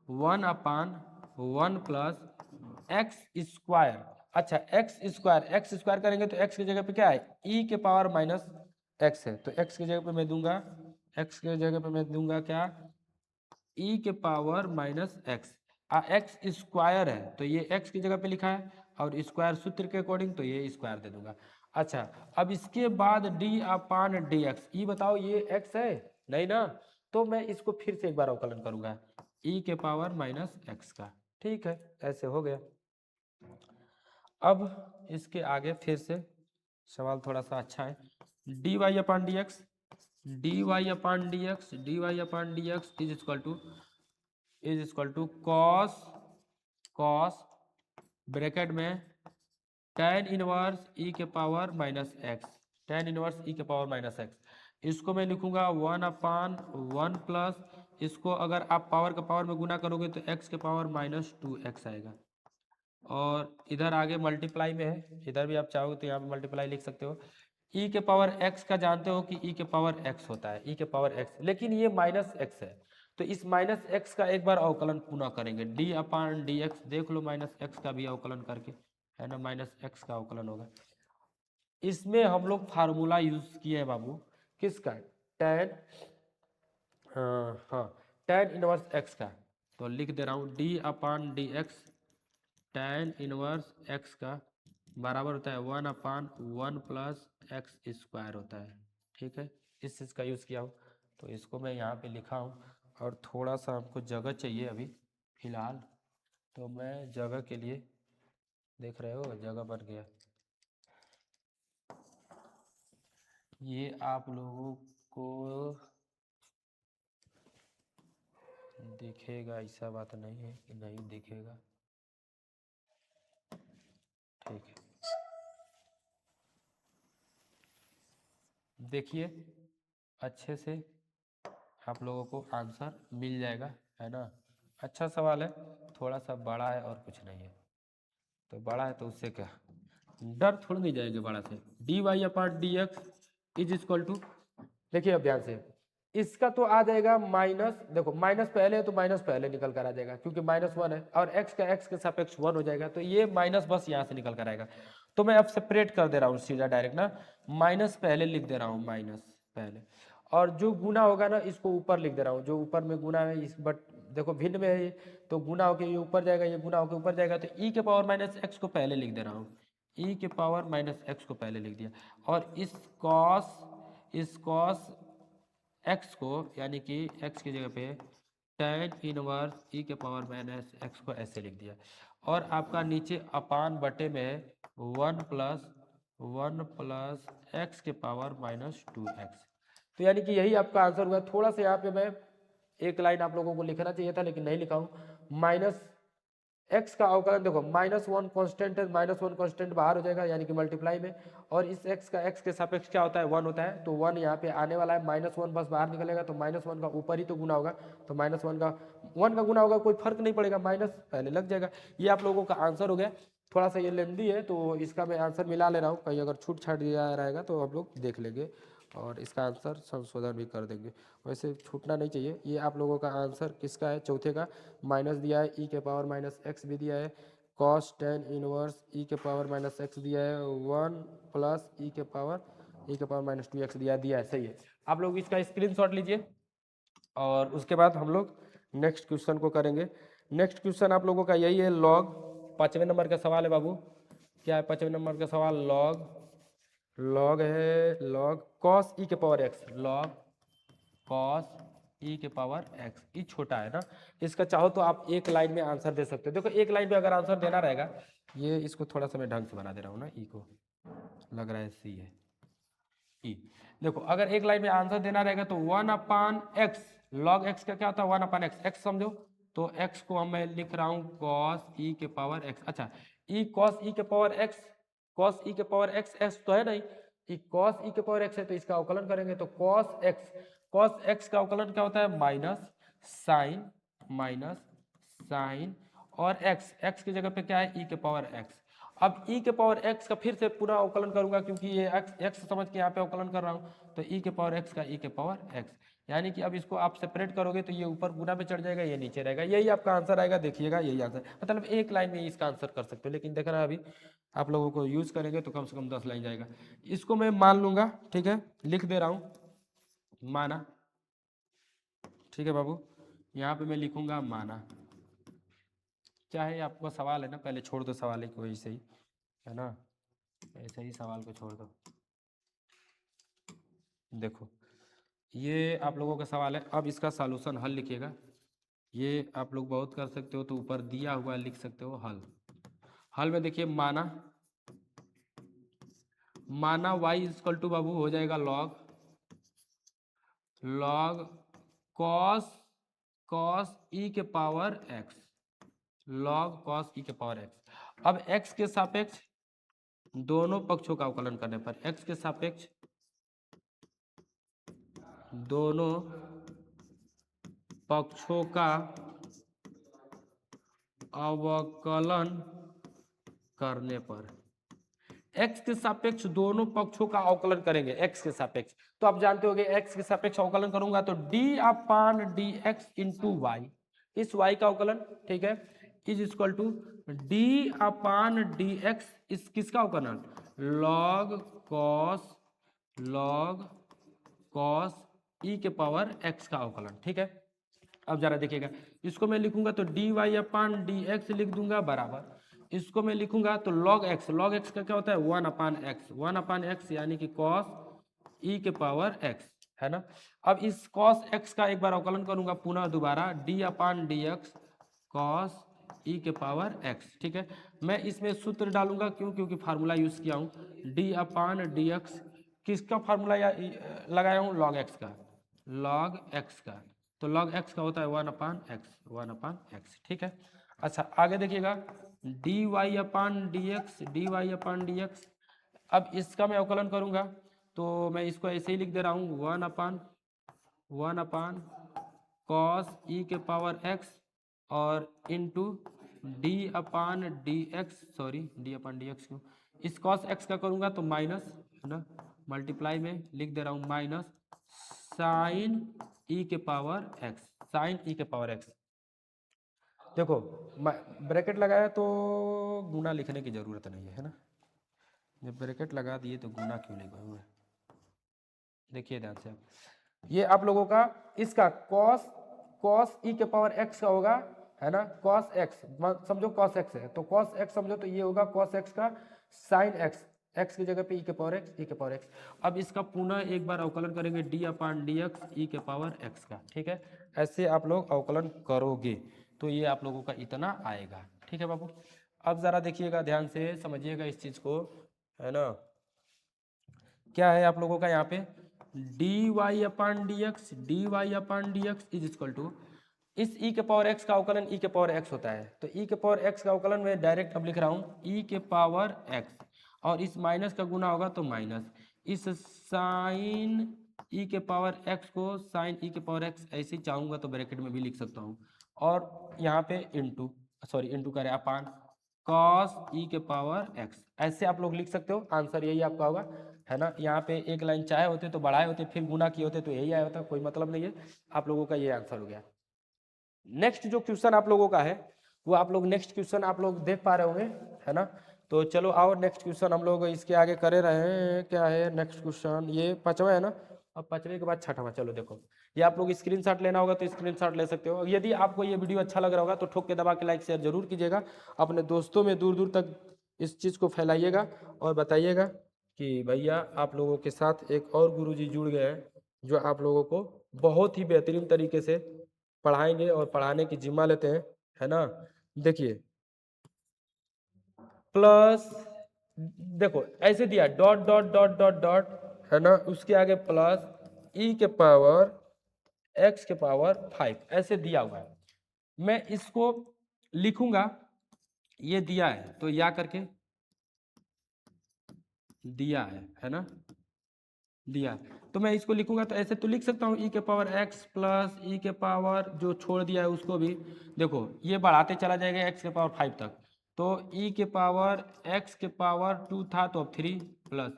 वन प्लस एक्स स्क्वायर। अच्छा, एक्स स्क्वायर करेंगे तो एक्स की जगह पे क्या है, ई के पावर माइनस एक्स है, तो एक्स की जगह पे मैं दूंगा, क्या, ई के power minus x, x square है तो ये एक्स की जगह पे लिखा है, और स्क्वायर सूत्र के अकॉर्डिंग तो ये स्क्वायर दे दूंगा। अच्छा, अब इसके बाद डी अपान डी एक्स, ई बताओ ये एक्स है नहीं ना, तो मैं इसको फिर से एक बार अवकलन करूंगा ई के पावर माइनस एक्स का। ठीक है, ऐसे हो गया। अब इसके आगे फिर से सवाल थोड़ा सा अच्छा है, d Y upon D x, is equal to cos bracket में tan इनवर्स e के पावर माइनस एक्स, इसको मैं लिखूंगा वन प्लस, इसको अगर आप पावर का पावर में गुना करोगे तो x के पावर माइनस 2x आएगा, और इधर आगे मल्टीप्लाई में है, इधर भी आप चाहो तो यहाँ पे मल्टीप्लाई लिख सकते हो, e के पावर x का जानते हो कि e के पावर x होता है, e के पावर x, लेकिन ये माइनस x है, तो इस माइनस x का एक बार अवकलन पुनः करेंगे, d अपान डी एक्स, देख लो माइनस x का भी अवकलन करके, है ना, माइनस x का अवकलन होगा। इसमें हम लोग फार्मूला यूज किए हैं बाबू, किसका, tan, हाँ tan इनवर्स x का, तो लिख दे रहा हूँ d upon D X tan inverse x का बराबर होता है 1/1 प्लस एक्स स्क्वायर होता है। ठीक है, इस चीज़ का यूज़ किया हूँ, तो इसको मैं यहाँ पे लिखा हूँ। और थोड़ा सा हमको जगह चाहिए अभी फ़िलहाल, तो मैं जगह के लिए, देख रहे हो जगह बन गया। ये आप लोगों को दिखेगा, ऐसा बात नहीं है कि नहीं दिखेगा। ठीक है, देखिए अच्छे से आप लोगों को आंसर मिल जाएगा, है ना। अच्छा सवाल है, थोड़ा सा बड़ा है और कुछ नहीं है। तो बड़ा है तो उससे क्या, डर थोड़ी नहीं जाएंगे बड़ा से। डी वाई अपार्ट d x is equal to, देखिए अब ध्यान से, इसका तो आ जाएगा माइनस, देखो माइनस पहले है तो माइनस पहले निकल कर आ जाएगा क्योंकि -1 है, और एक्स का एक्स के सापेक्ष 1 हो जाएगा, तो ये माइनस बस यहाँ से निकल कर आएगा। तो मैं अब सेपरेट कर दे रहा हूँ सीधा डायरेक्ट ना, माइनस पहले लिख दे रहा हूँ, माइनस पहले, और जो गुना होगा ना इसको ऊपर लिख दे रहा हूँ, जो ऊपर में गुना है इस, बट देखो भिन्न में है ये, तो गुना होकर ये ऊपर जाएगा, ये गुना होकर ऊपर जाएगा, तो ई के पावर माइनस एक्स को पहले लिख दे रहा हूँ, ई के पावर माइनस एक्स को पहले लिख दिया। और इस कॉस एक्स को, यानी कि एक्स की जगह पे tan इनवर्स ई के पावर माइनस एक्स को ऐसे लिख दिया। और आपका नीचे अपान बटे में 1 प्लस एक्स के पावर -2x, तो यानी कि यही आपका आंसर हुआ। थोड़ा सा यहाँ पे मैं एक लाइन आप लोगों को लिखना चाहिए था लेकिन नहीं लिखा हूँ। माइनस एक्स का अवकलन देखो, -1 कांस्टेंट है, -1 कांस्टेंट बाहर हो जाएगा यानी कि मल्टीप्लाई में, और इस एक्स का एक्स के सापेक्ष क्या होता है, 1 होता है, तो 1 यहाँ पे आने वाला है, -1 बस बाहर निकलेगा, तो -1 का ऊपर ही तो गुना होगा, तो -1 का गुना होगा, कोई फर्क नहीं पड़ेगा, माइनस पहले लग जाएगा। ये आप लोगों का आंसर हो गया। थोड़ा सा ये लेंदी है तो इसका मैं आंसर मिला ले रहा हूँ, कहीं अगर छूट छाट दिया रहेगा तो आप लोग देख लेंगे और इसका आंसर संशोधन भी कर देंगे। वैसे छूटना नहीं चाहिए। ये आप लोगों का आंसर किसका है, चौथे का, माइनस दिया है, ई के पावर माइनस एक्स भी दिया है, कॉस tan इनवर्स ई के पावर माइनस एक्स दिया है, 1 प्लस ई के पावर -2x दिया है, सही है। आप लोग इसका स्क्रीनशॉट लीजिए और उसके बाद हम लोग नेक्स्ट क्वेश्चन को करेंगे। नेक्स्ट क्वेश्चन आप लोगों का यही है, लॉग, 5वें नंबर का सवाल है बाबू। क्या है 5वें नंबर का सवाल, लॉग है, लॉग कॉस ई के पावर एक्स, लॉग कॉस ई के पावर एक्स, ई छोटा है ना, इसका चाहो तो आप एक लाइन में आंसर दे सकते हो। देखो एक लाइन में अगर आंसर देना रहेगा, ये इसको थोड़ा सा मैं ढंग से बना दे रहा हूँ ना, ई को, लग रहा है सी है, ई। देखो अगर एक लाइन में आंसर देना रहेगा तो 1/x, लॉग एक्स का क्या होता है, 1/x, एक्स समझो, तो एक्स को मैं लिख रहा हूँ कॉस ई के पावर एक्स। अच्छा, ई कॉस ई के पावर एक्स, कॉस ई के पावर एक्स, एक्स तो है नहीं, ई कॉस ई के पावर एक्स है, तो इसका अवकलन करेंगे तो कॉस एक्स का अवकलन क्या होता है, माइनस साइन, और एक्स की जगह पे क्या है, ई के पावर एक्स। अब ई के पावर एक्स का फिर से पूरा अवकलन करूंगा क्योंकि ये एक्स समझ के यहाँ पे अवकलन कर रहा हूँ, तो ई के पावर एक्स का ई के पावर एक्स, यानी कि अब इसको आप सेपरेट करोगे तो ये ऊपर गुना पे चढ़ जाएगा, ये नीचे रहेगा, यही आपका आंसर आएगा। देखिएगा यही आंसर, मतलब एक लाइन में इसका आंसर कर सकते हो, लेकिन देख रहा अभी आप लोगों को यूज करेंगे तो कम से कम 10 लाइन जाएगा। इसको मैं मान लूंगा, ठीक है, लिख दे रहा हूँ, माना, ठीक है बाबू, यहाँ पे मैं लिखूंगा माना। चाहे आपका सवाल है ना, पहले छोड़ दो सवाल को ऐसे ही, है ना, ऐसे ही सवाल को छोड़ दो। देखो ये आप लोगों का सवाल है, अब इसका सॉल्यूशन हल लिखिएगा। ये आप लोग बहुत कर सकते हो, तो ऊपर दिया हुआ लिख सकते हो हल। हल में देखिए, माना y इक्वल टू बाबू हो जाएगा लॉग कॉस ई के पावर एक्स, लॉग कॉस ई के पावर एक्स। अब x के सापेक्ष दोनों पक्षों का अवकलन करने पर, x के सापेक्ष दोनों पक्षों का अवकलन करने पर, x के सापेक्ष दोनों पक्षों का अवकलन करेंगे, x के सापेक्ष, तो आप जानते होंगे x के सापेक्ष अवकलन करूंगा तो d/dx इंटू वाई, इस y का अवकलन, ठीक है, इज इक्वल टू d/dx, इस किसका अवकलन, लॉग कॉस ई के पावर x का अवकलन, ठीक है। अब जरा देखिएगा, इसको मैं लिखूंगा तो dy/dx लिख दूंगा बराबर, इसको मैं लिखूंगा तो log x का क्या होता है 1/x यानी कि cos e के पावर x, है ना। अब इस cos x का एक बार अवकलन करूंगा पुनः दोबारा d/dx cos e के पावर x, ठीक है। मैं इसमें सूत्र डालूंगा, क्यों, क्योंकि फार्मूला यूज किया हूँ d/dx, किसका फार्मूला लगाया हूँ, log x का, log x का। तो log x का होता है 1/x, ठीक है। अच्छा आगे देखिएगा dy/dx। अब इसका मैं अवकलन करूंगा तो मैं इसको ऐसे ही लिख दे रहा हूँ 1/1 cos e के पावर x और इंटू d/dx क्यों, इस cos x का करूंगा तो माइनस, है ना, मल्टीप्लाई में लिख दे रहा हूँ माइनस साइन e के पावर x। देखो ब्रैकेट लगाया तो गुना लिखने की जरूरत नहीं है ना, जब ब्रैकेट लगा दिए तो गुना क्यों लिखूंगा। देखिए ध्यान से ये आप लोगों का इसका cos e के पावर x का होगा, है ना, cos x समझो cos x है तो cos x समझो तो ये होगा cos x का sin x की जगह पे e के पावर x। अब इसका पुनः एक बार अवकलन करेंगे d/dx e के पावर x का, ठीक है। ऐसे आप लोग अवकलन करोगे तो ये आप लोगों का इतना आएगा, ठीक है बाबू। अब जरा देखिएगा ध्यान से समझिएगा इस चीज को, है ना। क्या है आप लोगों का यहाँ पे dy/dx इज इक्वल टू इस e के पावर x का अवकलन e के पावर x होता है, तो e के पावर x का अवकलन मैं डायरेक्ट अब लिख रहा हूँ e के पावर x और इस माइनस का गुना होगा तो माइनस इस साइन e के पावर x को साइन e के पावर x ऐसे चाहूंगा तो ब्रैकेट में भी लिख सकता हूँ और यहाँ पे इंटू करें अपान cos e के पावर x, ऐसे आप लोग लिख सकते हो। आंसर यही आपका होगा, है ना। यहाँ पे एक लाइन चाहे होते तो बढ़ाए होते फिर गुना किए होते तो यही आया होता, कोई मतलब नहीं है। आप लोगों का ये आंसर हो गया। नेक्स्ट जो क्वेश्चन आप लोगों का है वो आप लोग नेक्स्ट क्वेश्चन आप लोग देख पा रहे होंगे, है ना। तो चलो आओ नेक्स्ट क्वेश्चन हम लोग इसके आगे करे रहे हैं। क्या है नेक्स्ट क्वेश्चन, ये पांचवा है ना, अब पांचवे के बाद छठवा। चलो देखो ये आप लोग स्क्रीनशॉट लेना होगा तो स्क्रीनशॉट ले सकते हो। यदि आपको ये वीडियो अच्छा लग रहा होगा तो ठोक के दबा के लाइक शेयर जरूर कीजिएगा, अपने दोस्तों में दूर दूर तक इस चीज़ को फैलाइएगा और बताइएगा कि भैया आप लोगों के साथ एक और गुरुजी जुड़ गए हैं जो आप लोगों को बहुत ही बेहतरीन तरीके से पढ़ाएंगे और पढ़ाने की जिम्मा लेते हैं, है ना। देखिए प्लस, देखो ऐसे दिया dot dot dot dot dot, है ना, उसके आगे प्लस e के पावर x के पावर 5 ऐसे दिया हुआ है। मैं इसको लिखूंगा, ये दिया है तो या करके दिया है ना, दिया तो मैं इसको लिखूंगा तो ऐसे तो लिख सकता हूँ e के पावर x प्लस e के पावर जो छोड़ दिया है उसको भी, देखो ये बढ़ाते चला जाएगा x के पावर 5 तक, तो e के पावर x के पावर 2 था तो अब 3 प्लस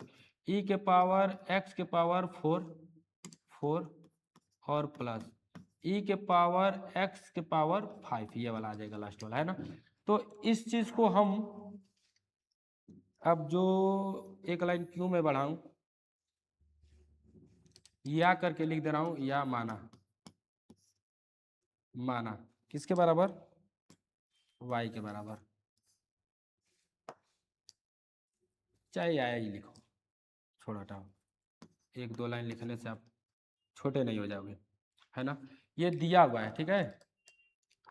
e के पावर x के पावर 4 और प्लस e के पावर x के पावर 5, ये वाला आ जाएगा लास्ट वाला, है ना। तो इस चीज को हम अब जो एक लाइन क्यों मैं बढ़ाऊं, या करके लिख दे रहा हूं, या माना किसके बराबर, y के बराबर, चाहे आया ही लिखो, छोड़ हटाओ, एक दो लाइन लिखने से आप छोटे नहीं हो जाओगे, है ना। ये दिया हुआ है, ठीक है।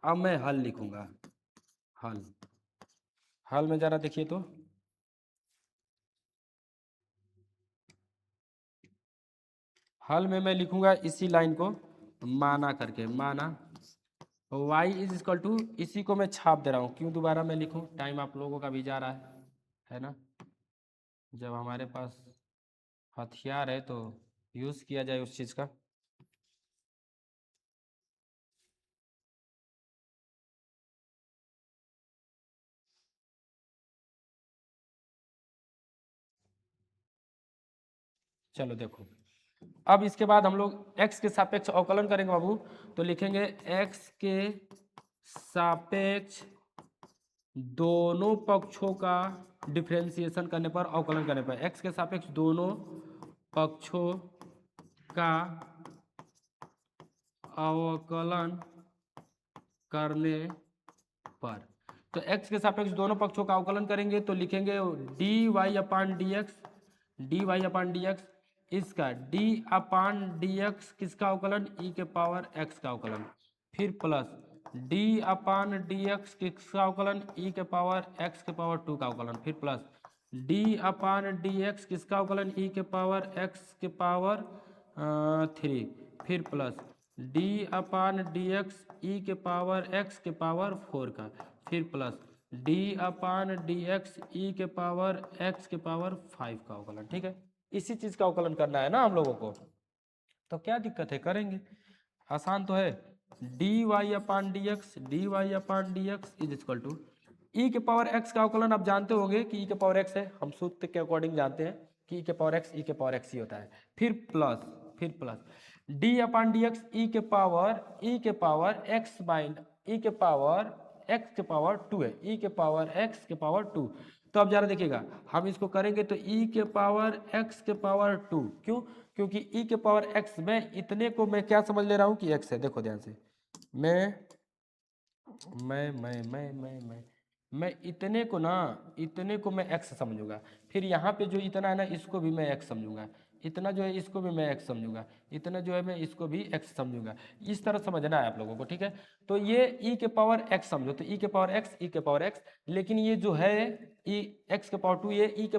अब मैं हल लिखूंगा, हल हल में जरा देखिए तो हल में मैं लिखूंगा इसी लाइन को माना करके, माना y इज इक्वल टू, इसी को मैं छाप दे रहा हूँ, क्यों दोबारा मैं लिखूं, टाइम आप लोगों का भी जा रहा है ना। जब हमारे पास हथियार है तो यूज किया जाए उस चीज का। चलो देखो अब इसके बाद हम लोग x के सापेक्ष अवकलन करेंगे बाबू, तो लिखेंगे x के सापेक्ष दोनों पक्षों का डिफरेंशिएशन करने पर, अवकलन करने पर, x के सापेक्ष दोनों पक्षों का अवकलन करने पर, तो x के सापेक्ष दोनों पक्षों का अवकलन करेंगे तो लिखेंगे dy अपान डी एक्स, इसका d अपान dx किसका अवकलन, e के पावर x का अवकलन, फिर प्लस d अपान dx किसका अवकलन, e के पावर x के पावर 2 का अवकलन, फिर प्लस d अपान dx किसका अवकलन, e के पावर x के पावर 3, फिर प्लस d अपान dx e के पावर x के पावर 4 का, फिर प्लस d अपान dx e के पावर x के पावर 5 का अवकलन। ठीक है, इसी चीज का अवकलन करना है ना हम लोगों को, तो क्या दिक्कत है, करेंगे, आसान तो है। dy upon D x is equal to e के पावर x का अवकलन आप जानते होंगे कि ई के पावर x है, हम सूत्र के अकॉर्डिंग जानते हैं कि ई के पावर x ही होता है, फिर plus D upon D x e के पावर x बाइंड ई के पावर x के पावर 2 है, ई के पावर x के पावर 2। तो अब जरा देखिएगा हम इसको करेंगे तो e के पावर x के पावर 2, क्यों, क्योंकि e के पावर x में इतने को मैं क्या समझ ले रहा हूँ कि x है, देखो ध्यान से, मैं इतने को मैं x समझूंगा, फिर यहाँ पे जो इतना है ना इसको भी मैं x समझूंगा, इतना जो है इसको भी मैं x समझूंगा, इतना जो है मैं इसको भी x समझूंगा, इस तरह समझना है आप लोगों को। ठीक है, तो ये e के पावर x समझो, तो e के पावर x, लेकिन ये जो है e x के पावर 2, ये e के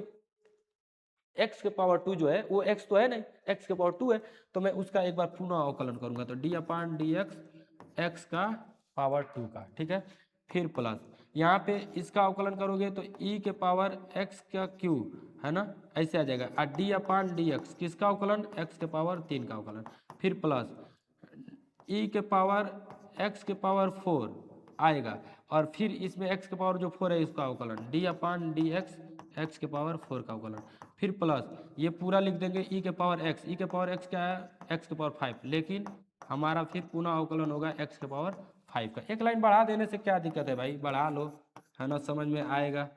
x के पावर 2 जो है वो x तो है नहीं, x के पावर 2 है, तो मैं उसका एक बार पुनः अवकलन करूंगा, तो d अपान डी एक्स का पावर 2 का। ठीक है, फिर प्लस यहाँ पे इसका अवकलन करोगे तो e के पावर x का क्यू है ना, ऐसे आ जाएगा, और d अपान डी एक्स किसका अवकलन, x के पावर 3 का अवकलन, फिर प्लस e के पावर x के पावर 4 आएगा, और फिर इसमें x के पावर जो 4 है इसका अवकलन d अपान डी एक्स के पावर 4 का अवकलन, फिर प्लस ये पूरा लिख देंगे e के पावर x क्या है, x के पावर 5, लेकिन हमारा फिर पुनः अवकलन होगा x के पावर 5 का। एक लाइन बढ़ा देने से क्या दिक्कत है भाई, बढ़ा लो, है ना, समझ में आएगा,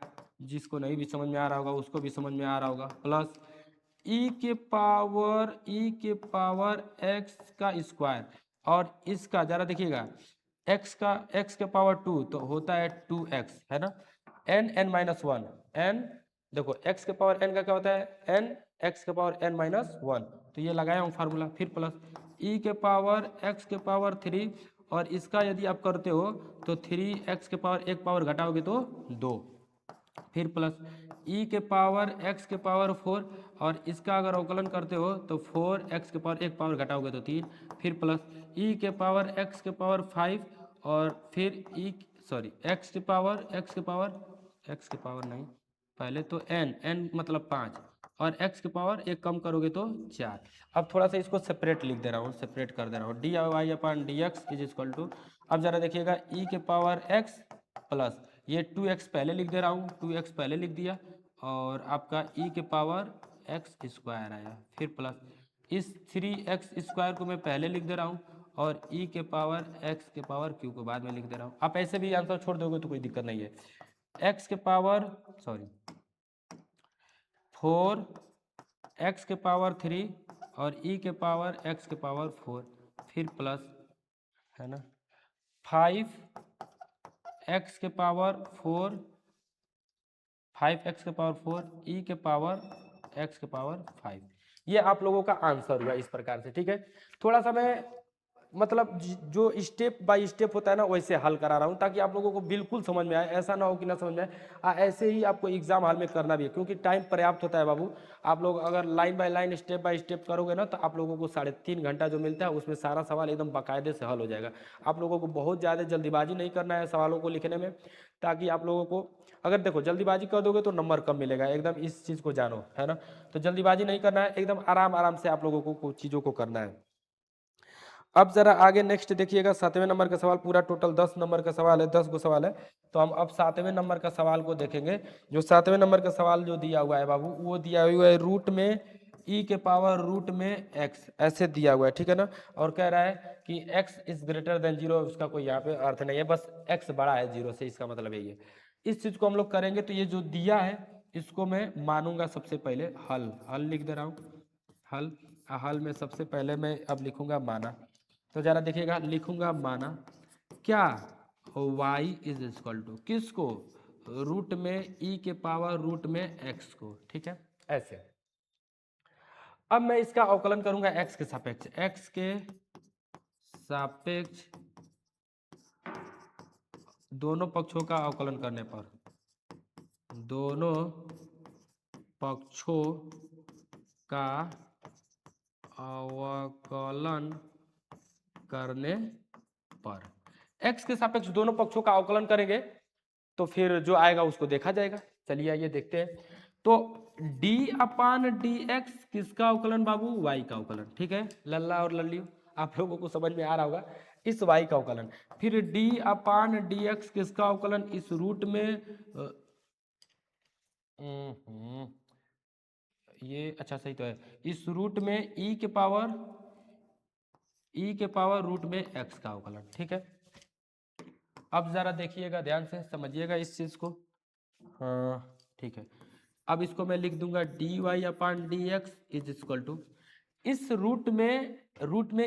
जिसको नहीं भी समझ में आ रहा होगा उसको भी समझ में आ रहा होगा। प्लस e के पावर x का स्क्वायर, और इसका जरा देखिएगा x के पावर 2 तो होता है 2x, है ना, n माइनस 1, n देखो x के पावर n का क्या होता है, n x के पावर n माइनस 1, तो ये लगाया हूँ फार्मूला, फिर प्लस e के पावर x के पावर 3, और इसका यदि आप करते हो तो 3x के पावर एक पावर घटाओगे तो 2, फिर प्लस e के पावर x के पावर 4, और इसका अगर अवकलन करते हो तो 4x के पावर एक पावर घटाओगे तो 3, फिर प्लस e के पावर x के पावर 5, और फिर x के पावर नहीं, पहले तो n मतलब 5, और x के पावर एक कम करोगे तो 4। अब थोड़ा सा इसको सेपरेट लिख दे रहा हूँ, सेपरेट कर दे रहा हूँ, d Y upon D x is equal to, अब जरा देखिएगा e के पावर x प्लस ये 2x पहले लिख दे रहा हूँ, 2x पहले लिख दिया, और आपका e के पावर x स्क्वायर आया, फिर प्लस इस 3x स्क्वायर को मैं पहले लिख दे रहा हूँ, और e के पावर x के पावर q को बाद में लिख दे रहा हूँ। आप ऐसे भी आंसर छोड़ दोगे तो कोई दिक्कत नहीं है, x के पावर 4 x के पावर 3 और e के पावर x के पावर 4, फिर प्लस, है ना, 5 x के पावर 4 5x के पावर 4 e के पावर x के पावर 5, ये आप लोगों का आंसर हुआ इस प्रकार से। ठीक है, थोड़ा सा मैं मतलब जो स्टेप बाय स्टेप होता है ना वैसे हल करा रहा हूँ ताकि आप लोगों को बिल्कुल समझ में आए, ऐसा ना हो कि ना समझ में आए, ऐसे ही आपको एग्जाम हॉल में करना भी है, क्योंकि टाइम पर्याप्त होता है बाबू। आप लोग अगर line by line step by step करोगे ना तो आप लोगों को 3.5 घंटा जो मिलता है उसमें सारा सवाल एकदम बाकायदे से हल हो जाएगा। आप लोगों को बहुत ज़्यादा जल्दीबाजी नहीं करना है सवालों को लिखने में, ताकि आप लोगों को, अगर देखो जल्दीबाजी कर दोगे तो नंबर कम मिलेगा, एकदम इस चीज़ को जानो, है ना। तो जल्दीबाजी नहीं करना है, एकदम आराम आराम से आप लोगों को चीज़ों को करना है। अब जरा आगे नेक्स्ट देखिएगा, 7वें नंबर का सवाल, पूरा टोटल 10 नंबर का सवाल है, 10 गो सवाल है, तो हम अब 7वें नंबर का सवाल को देखेंगे। जो 7वें नंबर का सवाल जो दिया हुआ है बाबू, वो दिया हुआ है रूट में e के पावर रूट में x, ऐसे दिया हुआ है, ठीक है ना, और कह रहा है कि x इज ग्रेटर देन 0, उसका कोई यहाँ पे अर्थ नहीं है, बस x बड़ा है 0 से, इसका मतलब यही है। इस चीज को हम लोग करेंगे तो ये जो दिया है इसको मैं मानूंगा सबसे पहले हल लिख दे रहा हूँ, हल में सबसे पहले मैं अब लिखूंगा माना, तो जरा देखिएगा लिखूंगा माना क्या वाई इज इक्वल टू किसको, रूट में ई के पावर रूट में एक्स को, ठीक है ऐसे। अब मैं इसका अवकलन करूंगा एक्स के सापेक्ष, एक्स के सापेक्ष दोनों पक्षों का अवकलन करने पर, दोनों पक्षों का अवकलन करने पर, x के सापेक्ष दोनों पक्षों का अवकलन करेंगे तो फिर जो आएगा उसको देखा जाएगा। चलिए आइए देखते हैं। तो d अपान डी एक्स किसका अवकलन बाबू, y का अवकलन, ठीक है लल्ला और लल्ली आप लोगों को समझ में आ रहा होगा, इस y का अवकलन। फिर d अपान डी एक्स किसका अवकलन, इस रूट में ये अच्छा सही तो है, इस रूट में e के पावर रूट में x का अवकलन, ठीक है। अब जरा देखिएगा ध्यान से समझिएगा इस चीज को, हाँ ठीक है। अब इसको मैं लिख दूंगा d Y upon D x is equal to, इस रूट में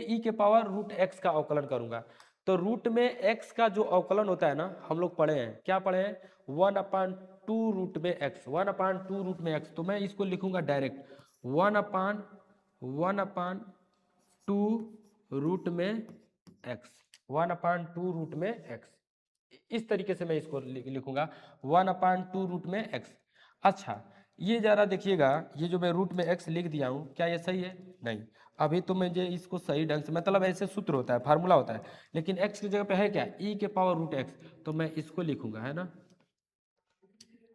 ई के पावर रूट एक्स का अवकलन करूंगा। तो रूट में एक्स का जो अवकलन होता है ना, हम लोग पढ़े हैं, क्या पढ़े हैं, 1/2 रूट में एक्स, 1/2 रूट में एक्स। तो मैं इसको लिखूंगा डायरेक्ट 1/2 रूट में एक्स, 1/2 रूट में एक्स, इस तरीके से मैं इसको लिखूंगा 1/2 रूट में एक्स। अच्छा ये जरा देखिएगा, ये जो मैं रूट में एक्स लिख दिया हूँ क्या ये सही है, नहीं। अभी तो मुझे इसको सही ढंग से, मतलब ऐसे सूत्र होता है, फार्मूला होता है, लेकिन एक्स की जगह पे है क्या, ई के पावर रूट एक्स। तो मैं इसको लिखूंगा, है ना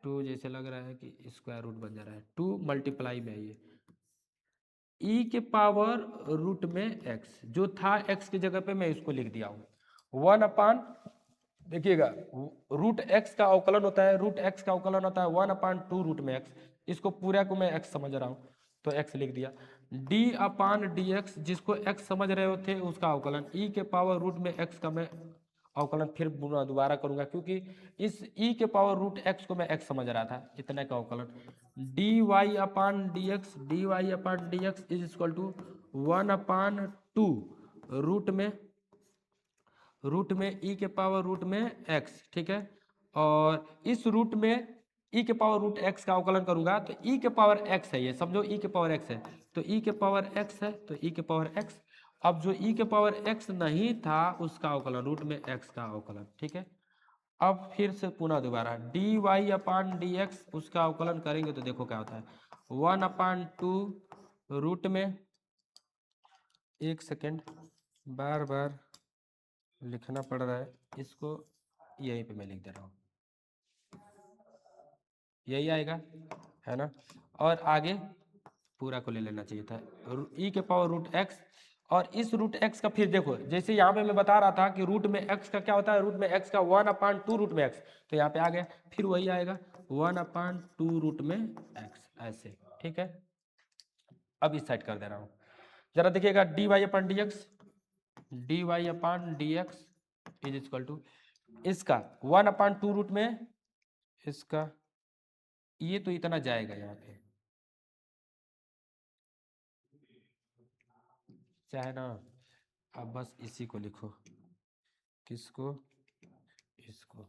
2, जैसे लग रहा है कि स्क्वायर रूट बन जा रहा है, 2 मल्टीप्लाई में ये ई के पावर रूट में एक्स जो था, एक्स की जगह पे मैं इसको लिख दिया हूँ 1 देखिएगा रूट एक्स का अवकलन होता है, रूट एक्स का अवकलन होता है 1/2 रूट में एक्स, इसको पूरा को मैं एक्स समझ रहा हूँ तो एक्स लिख दिया। डी अपान डी एक्स जिसको एक्स समझ रहे होते उसका अवकलन, ई के पावर रूट में एक्स का मैं अवकलन फिर दोबारा करूंगा, क्योंकि इस ई के पावर रूट एक्स को मैं एक्स समझ रहा था, इतने का अवकलन d Y upon D x, D Y upon D x is equal to 1/2 root में ई के पावर रूट में एक्स, ठीक है। और इस रूट में ई के पावर रूट एक्स का अवकलन करूंगा तो ई के पावर एक्स है, ये समझो ई के पावर एक्स है, तो ई के पावर एक्स है तो ई के पावर एक्स। अब जो ई के पावर एक्स नहीं था उसका अवकलन, रूट में एक्स का अवकलन, ठीक है। अब फिर से पुनः दोबारा D Y upon D x उसका अवकलन करेंगे तो देखो क्या होता है 1/2 रूट में, एक सेकेंड बार बार लिखना पड़ रहा है, इसको यहीं पे मैं लिख दे रहा हूँ, यही आएगा, है ना। और आगे पूरा को ले लेना चाहिए था ई के पावर रूट एक्स, और इस रूट एक्स का फिर देखो जैसे यहाँ पे मैं बता रहा था कि रूट में एक्स का क्या होता है, रूट में एक्स का 1/2 रूट में एक्स, तो यहाँ पे आ गया फिर वही आएगा 1/2 रूट में एक्स, ऐसे, ठीक है। अब इस साइड कर दे रहा हूँ, जरा देखिएगा D Y upon D x, D Y upon D x is equal to इसका 1/2 रूट में इसका, ये तो इतना जाएगा यहाँ पे, चाहे ना, अब बस इसी को लिखो, किसको, इसको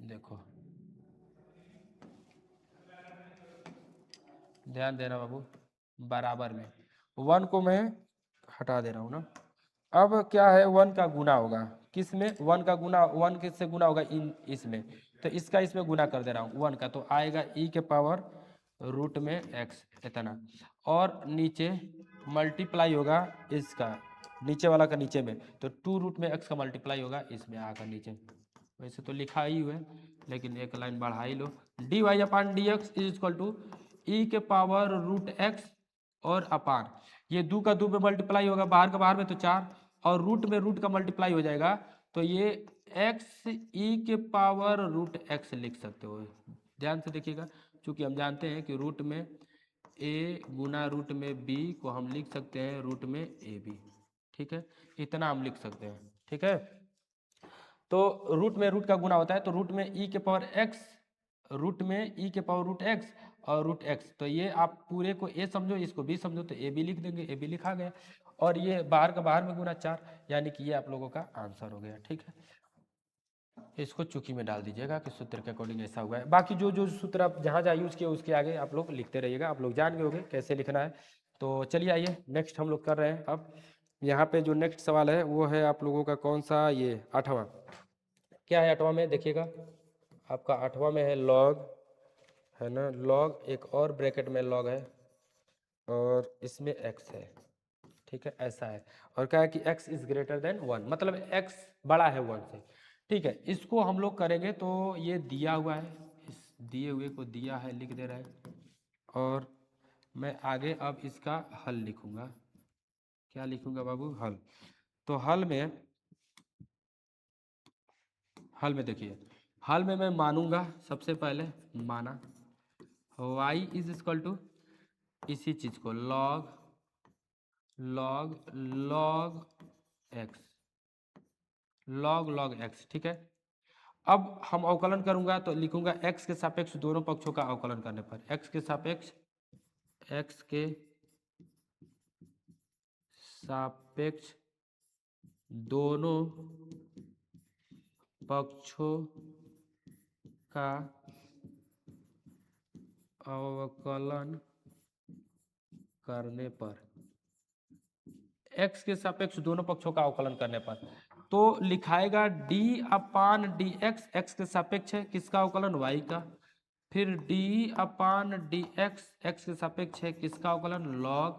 देखो, ध्यान देना बाबू, बराबर में 1 को मैं हटा दे रहा हूँ ना। अब क्या है 1 का गुना होगा किस में, 1 का गुना, 1 किससे गुना होगा इन इसमें, तो इसका इसमें गुना कर दे रहा हूँ 1 का, तो आएगा ई के पावर रूट में एक्स इतना, और नीचे मल्टीप्लाई होगा इसका, नीचे वाला का नीचे में, तो 2 रूट में एक्स का मल्टीप्लाई होगा इसमें आकर नीचे, वैसे तो लिखा ही हुआ है लेकिन एक लाइन बढ़ा ही लो, D Y upon D x is equal to e के पावर रूट एक्स और अपान, ये 2 का 2 में मल्टीप्लाई होगा, बाहर का बाहर में तो 4, और रूट में रूट का मल्टीप्लाई हो जाएगा, तो ये एक्स ई के पावर रूट एक्स लिख सकते हो। ध्यान से देखिएगा, क्योंकि हम जानते हैं कि रूट में ए गुना रूट में बी को हम लिख सकते हैं रूट में ए बी, ठीक है, इतना हम लिख सकते हैं, ठीक है। तो रूट में रूट का गुना होता है, तो रूट में ई के पावर एक्स, रूट में ई के पावर रूट एक्स और रूट एक्स, तो ये आप पूरे को ए समझो इसको बी समझो, तो ए बी लिख देंगे, ए बी लिखा गया। और ये बाहर का बाहर में गुना 4, यानी कि ये आप लोगों का आंसर हो गया। ठीक है, इसको चुकी में डाल दीजिएगा कि सूत्र के अकॉर्डिंग ऐसा हुआ है। बाकी जो जो सूत्र आप जहाँ जहाँ यूज़ किए उसके आगे आप लोग लिखते रहिएगा, आप लोग जान गए होंगे कैसे लिखना है। तो चलिए आइए नेक्स्ट हम लोग कर रहे हैं। अब यहाँ पे जो नेक्स्ट सवाल है वो है आप लोगों का कौन सा, ये 8वां। क्या है 8वां में, देखिएगा आपका 8वां में है लॉग, है ना, लॉग, एक और ब्रैकेट में लॉग है और इसमें x है। ठीक है, ऐसा है। और क्या है कि x इज ग्रेटर देन 1, मतलब x बड़ा है 1 से। ठीक है, इसको हम लोग करेंगे तो ये दिया हुआ है, इस दिए हुए को दिया है लिख दे रहा है, और मैं आगे अब इसका हल लिखूंगा। क्या लिखूंगा बाबू, हल। तो हल में देखिए, हल में मैं मानूंगा सबसे पहले, माना y इज इक्वल टू इसी चीज को log log log x, log x। ठीक है, अब हम अवकलन करूंगा तो लिखूंगा x के सापेक्ष दोनों पक्षों का अवकलन करने पर, x के सापेक्ष दोनों पक्षों का अवकलन करने पर, x के सापेक्ष दोनों पक्षों का अवकलन करने पर, तो लिखाएगा d upon D X, X के सापेक्ष है किसका अवकलन, y का, फिर d upon D X, X के सापेक्ष है किसका अवकलन, log,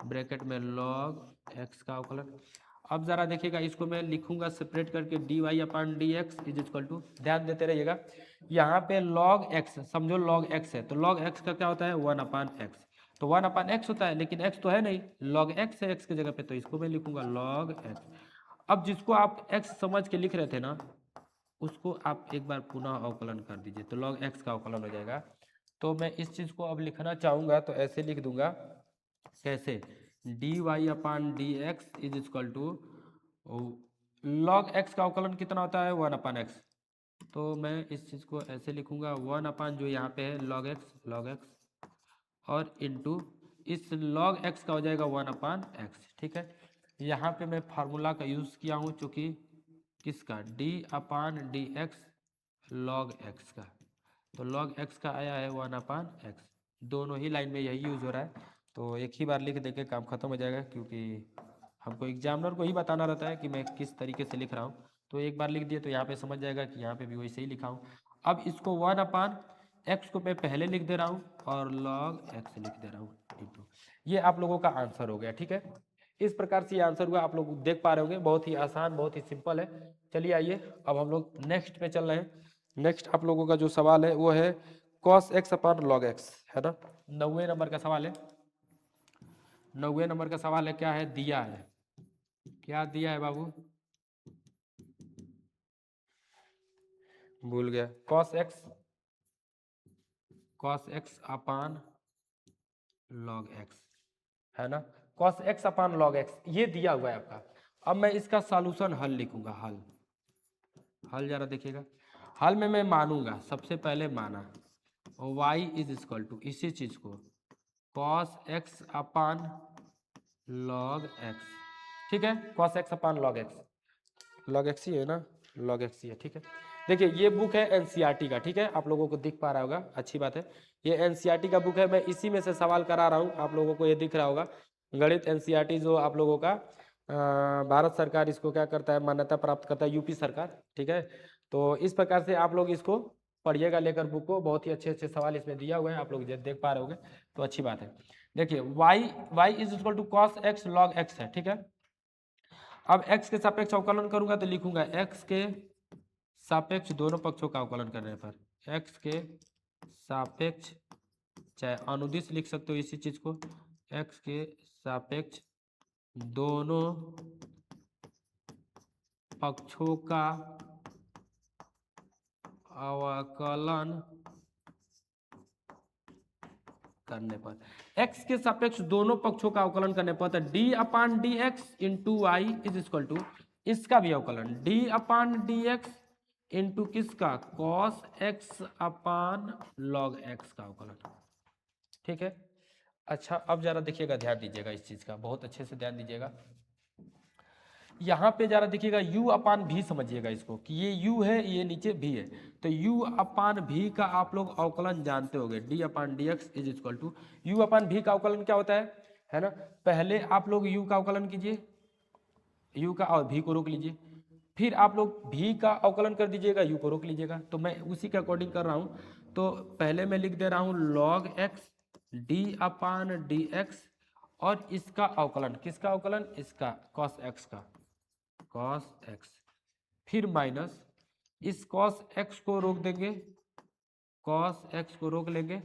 ब्रैकेट में log x का अवकलन। अब जरा देखिएगा, इसको मैं लिखूंगा सेपरेट करके, d Y upon D x is equal to, ध्यान देते रहिएगा, यहाँ पे log x, समझो log x है, तो log x का क्या होता है 1 अपान एक्स, तो 1 अपान एक्स होता है, लेकिन x तो है नहीं, log x है x की जगह पे, तो इसको मैं लिखूंगा log x। अब जिसको आप x समझ के लिख रहे थे ना, उसको आप एक बार पुनः अवकलन कर दीजिए, तो log x का अवकलन हो जाएगा। तो मैं इस चीज़ को अब लिखना चाहूँगा तो ऐसे लिख दूंगा, कैसे, D Y upon D x is equal to log x का अवकलन कितना होता है 1 अपान एक्स, तो मैं इस चीज़ को ऐसे लिखूंगा 1 अपान जो यहाँ पे है log x और इनटू इस log x का हो जाएगा 1 अपान एक्स। ठीक है, यहाँ पे मैं फार्मूला का यूज़ किया हूँ चूँकि किसका, d upon D x log x का, तो log x का आया है 1 अपान एक्स, दोनों ही लाइन में यही यूज़ हो रहा है, तो एक ही बार लिख देके काम खत्म हो जाएगा, क्योंकि हमको एग्जामिनर को ही बताना रहता है कि मैं किस तरीके से लिख रहा हूँ, तो एक बार लिख दिए तो यहाँ पे समझ जाएगा कि यहाँ पे भी वैसे ही लिखा हूँ। अब इसको 1 अपान एक्स को मैं पहले लिख दे रहा हूँ और log x लिख दे रहा हूँ इंटू, ये आप लोगों का आंसर हो गया। ठीक है, इस प्रकार से ये आंसर हुआ, आप लोग देख पा रहे होंगे, बहुत ही आसान, बहुत ही सिंपल है। चलिए आइए अब हम लोग नेक्स्ट पे चल रहे हैं। नेक्स्ट आप लोगों का जो सवाल है वो है cos x upon log x, है ना, 90 नंबर का सवाल है। 90 नंबर का सवाल है, क्या है, दिया है, क्या दिया है बाबू, भूल गया, cos x upon log x, है ना, cos x upon log x ये दिया हुआ है आपका। अब मैं इसका सॉल्यूशन हल लिखूंगा, हल जरा देखिएगा, हल में मैं मानूंगा, सबसे पहले माना y इज इक्वल टू इसी चीज को cos x upon log x। ठीक है, cos x upon log x ही है ना, log x ही है। ठीक है, देखिए ये बुक है एनसीईआरटी का, ठीक है, आप लोगों को दिख पा रहा होगा, अच्छी बात है, ये एनसीईआरटी का बुक है, मैं इसी में से सवाल करा रहा हूँ, आप लोगों को ये दिख रहा होगा, गणित एनसीईआरटी जो आप लोगों का भारत सरकार इसको क्या करता है, मान्यता प्राप्त करता है, यूपी सरकार। ठीक है, तो इस प्रकार से आप लोग इसको पढ़िएगा लेकर बुक को, बहुत ही अच्छे अच्छे सवाल इसमें दिया हुआ है, आप लोग देख पा रहे होंगे, तो अच्छी बात है। देखिए y is equal to cos x log x है। ठीक है, अब x के सापेक्ष अवकलन करूंगा तो लिखूंगा x के सापेक्ष दोनों पक्षों का अवकलन करने पर, x के सापेक्ष, चाहे अनुदिश लिख सकते हो इसी चीज को, x के सापेक्ष दोनों पक्षों का अवकलन करने पर, x के सापेक्ष दोनों पक्षों का अवकलन करने पर, तो d upon D x into y is equal to इसका भी अवकलन d upon D x into किसका, cos x upon log x का अवकलन। ठीक है, अच्छा अब जरा देखिएगा, ध्यान दीजिएगा इस चीज़ का, बहुत अच्छे से ध्यान दीजिएगा। यहाँ पे जरा देखिएगा u अपान भी समझिएगा इसको, कि ये u है, ये नीचे v है, तो u अपान भी का आप लोग अवकलन जानते होंगे, d upon D x is equal to u upon v का अवकलन क्या होता है ना। पहले आप लोग u का अवकलन कीजिए, u का, और v को रोक लीजिए, फिर आप लोग v का अवकलन कर दीजिएगा, u को रोक लीजिएगा। तो मैं उसी के अकॉर्डिंग कर रहा हूँ। तो पहले मैं लिख दे रहा हूँ log x d upon D x, और इसका अवकलन, किसका अवकलन, इसका cos x का, cos x, फिर माइनस इस cos x को रोक देंगे, cos x को रोक लेंगे,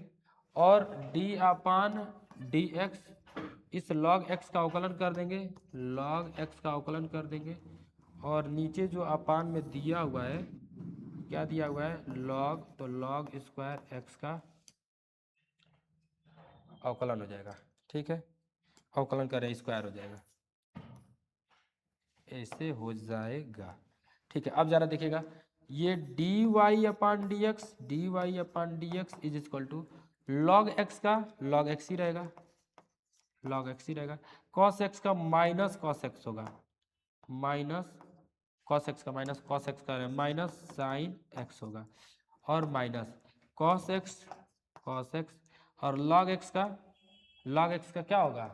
और d अपान डी एक्स, इस log x का अवकलन कर देंगे, log x का अवकलन कर देंगे, और नीचे जो अपान में दिया हुआ है, क्या दिया हुआ है, log, तो log स्क्वायर x का अवकलन हो जाएगा। ठीक है, अवकलन करें स्क्वायर हो जाएगा, ऐसे हो जाएगा। ठीक है, अब जरा देखिएगा, ये dy upon D x, D Y upon D x is equal to log x का लॉग एक्स ही रहेगा, लॉग एक्स ही रहेगा, cos x का माइनस cos x होगा, माइनस cos x का माइनस cos x का माइनस साइन x होगा, और माइनस cos x, और log x का क्या होगा,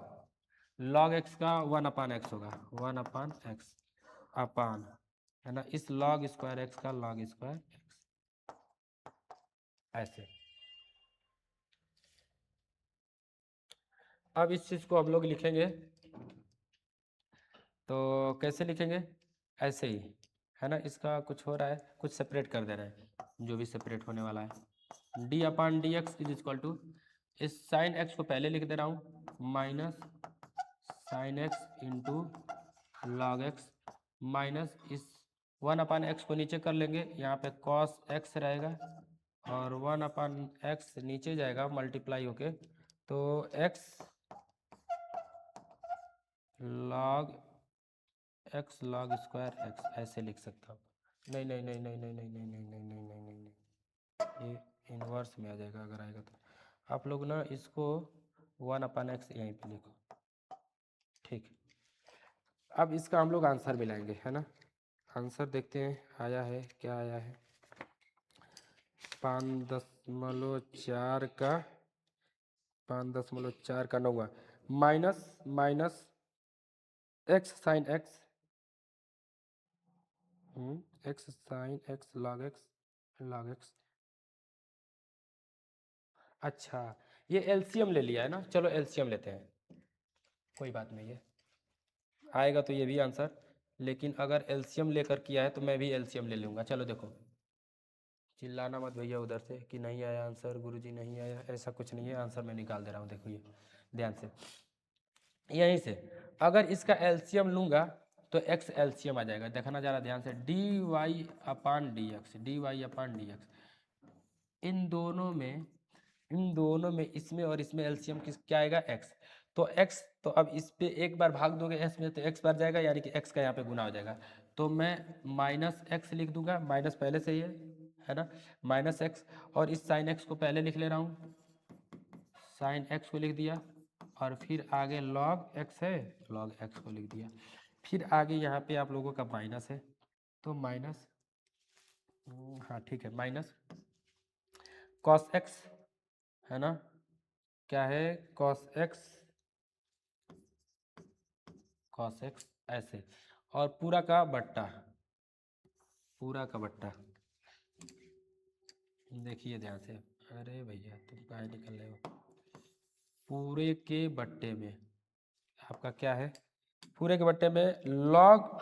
log x का 1 अपान एक्स होगा, 1 अपान एक्स अपान, है ना, इस log स्क्वायर x का log स्क्वायर x, ऐसे। अब इस चीज़ को हम लोग लिखेंगे, तो कैसे लिखेंगे, ऐसे ही, है ना, इसका कुछ हो रहा है, कुछ सेपरेट कर दे रहे हैं, जो भी सेपरेट होने वाला है, d upon D x is equal to, इस साइन x को पहले लिख दे रहा हूँ, minus sine x into log x, minus इस 1 अपान एक्स को नीचे कर लेंगे, यहाँ पे cos x रहेगा, और 1 अपान एक्स नीचे जाएगा मल्टीप्लाई होके, तो x log x log square x, ऐसे लिख सकता हूँ। नहीं नहीं नहीं नहीं नहीं नहीं नहीं नहीं नहीं नहीं नहीं नहीं नहीं, ये इन्वर्स में आ जाएगा अगर आएगा तो। आप लोग ना इसको 1 अपान एक्स यहीं पे लिखो। ठीक, अब इसका हम लोग आंसर मिलाएंगे, है ना। आंसर देखते हैं आया है, क्या आया है, 5.4 का 5.4 का 9 minus minus X sine x, x sine X log x. अच्छा, ये एलसीएम ले लिया है ना, चलो एलसीएम लेते हैं, कोई बात नहीं है, आएगा तो ये भी आंसर, लेकिन अगर एलसीएम लेकर किया है तो मैं भी एलसीएम ले लूँगा। चलो देखो, चिल्लाना मत भैया उधर से कि नहीं आया आंसर, गुरुजी नहीं आया, ऐसा कुछ नहीं है, आंसर मैं निकाल दे रहा हूँ, देखो ये ध्यान से, यहीं से अगर इसका एलसीएम लूँगा तो एक्स एलसीएम आ जाएगा, देखना जरा ध्यान से, d Y upon D x, D Y upon D x, इन दोनों में इसमें और इसमें एलसीएम किस क्या आएगा, एक्स, तो एक्स, तो अब इस पे एक बार भाग दोगे एक्स में तो एक्स बढ़ जाएगा, यानी कि एक्स का यहाँ पे गुना हो जाएगा, तो मैं माइनस एक्स लिख दूंगा, माइनस पहले से ही है ना, माइनस एक्स, और इस साइन एक्स को पहले लिख ले रहा हूँ, साइन एक्स को लिख दिया, और फिर आगे लॉग एक्स है, लॉग एक्स को लिख दिया, फिर आगे यहाँ पे आप लोगों का माइनस है, तो माइनस, हाँ ठीक है, माइनस कॉस एक्स, है ना, क्या है, कॉस एक्स, कॉस एक्स, ऐसे, और पूरा का बट्टा, पूरा का बट्टा, देखिए ध्यान से, अरे भैया तुम काहे निकल रहे हो, पूरे के बट्टे में आपका क्या है, पूरे के बट्टे में लॉग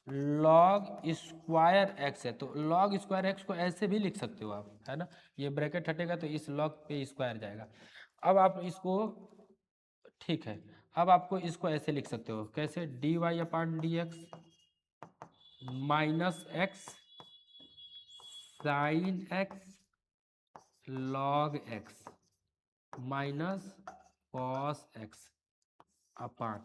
लॉग स्क्वायर एक्स है, तो लॉग स्क्वायर एक्स को ऐसे भी लिख सकते हो आप, है ना, ये ब्रैकेट हटेगा तो इस लॉग पे स्क्वायर जाएगा। अब आप इसको, ठीक है, अब आपको इसको ऐसे लिख सकते हो, कैसे, D Y upon D X minus X sine X log x minus cos X upon,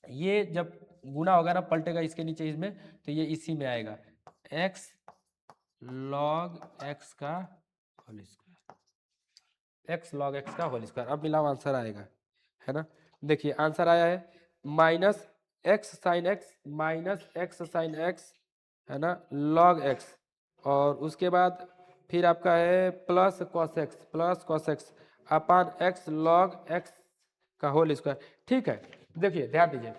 ये जब गुना होगा ना, पलटेगा इसके नीचे इसमें, तो ये इसी में आएगा, एक्स लॉग एक्स का whole square, x log x का होल स्क्वायर। अब मिलाओ आंसर आएगा, है ना। देखिए आंसर आया है minus X sine x minus X sine x, है ना, लॉग एक्स, और उसके बाद फिर आपका है प्लस कॉस एक्स अपान एक्स लॉग एक्स का होल स्क्वायर। ठीक है, देखिए ध्यान दीजिए,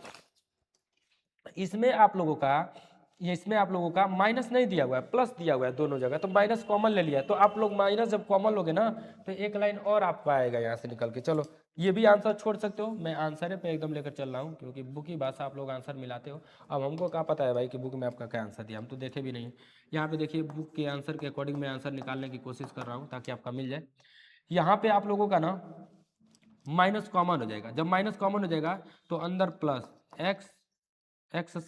इसमें आप लोगों का इसमें आप लोगों का माइनस नहीं दिया हुआ है, प्लस दिया हुआ है दोनों जगह, तो माइनस कॉमन ले लिया, तो आप लोग माइनस जब कॉमन लोगे ना तो एक लाइन और आपको आएगा यहाँ से निकल के। चलो ये भी आंसर छोड़ सकते हो, मैं आंसर पे एकदम लेकर चल रहा हूँ, क्योंकि बुक की भाषा आप लोग आंसर मिलाते हो। अब हमको क्या पता है भाई कि बुक में आपका क्या आंसर दिया, हम तो देखे भी नहीं। यहाँ पे देखिए बुक के आंसर के अकॉर्डिंग मैं आंसर निकालने की कोशिश कर रहा हूँ ताकि आपका मिल जाए। यहाँ पे आप लोगों का ना माइनस कॉमन हो जाएगा, जब माइनस कॉमन हो जाएगा तो अंदर plus x x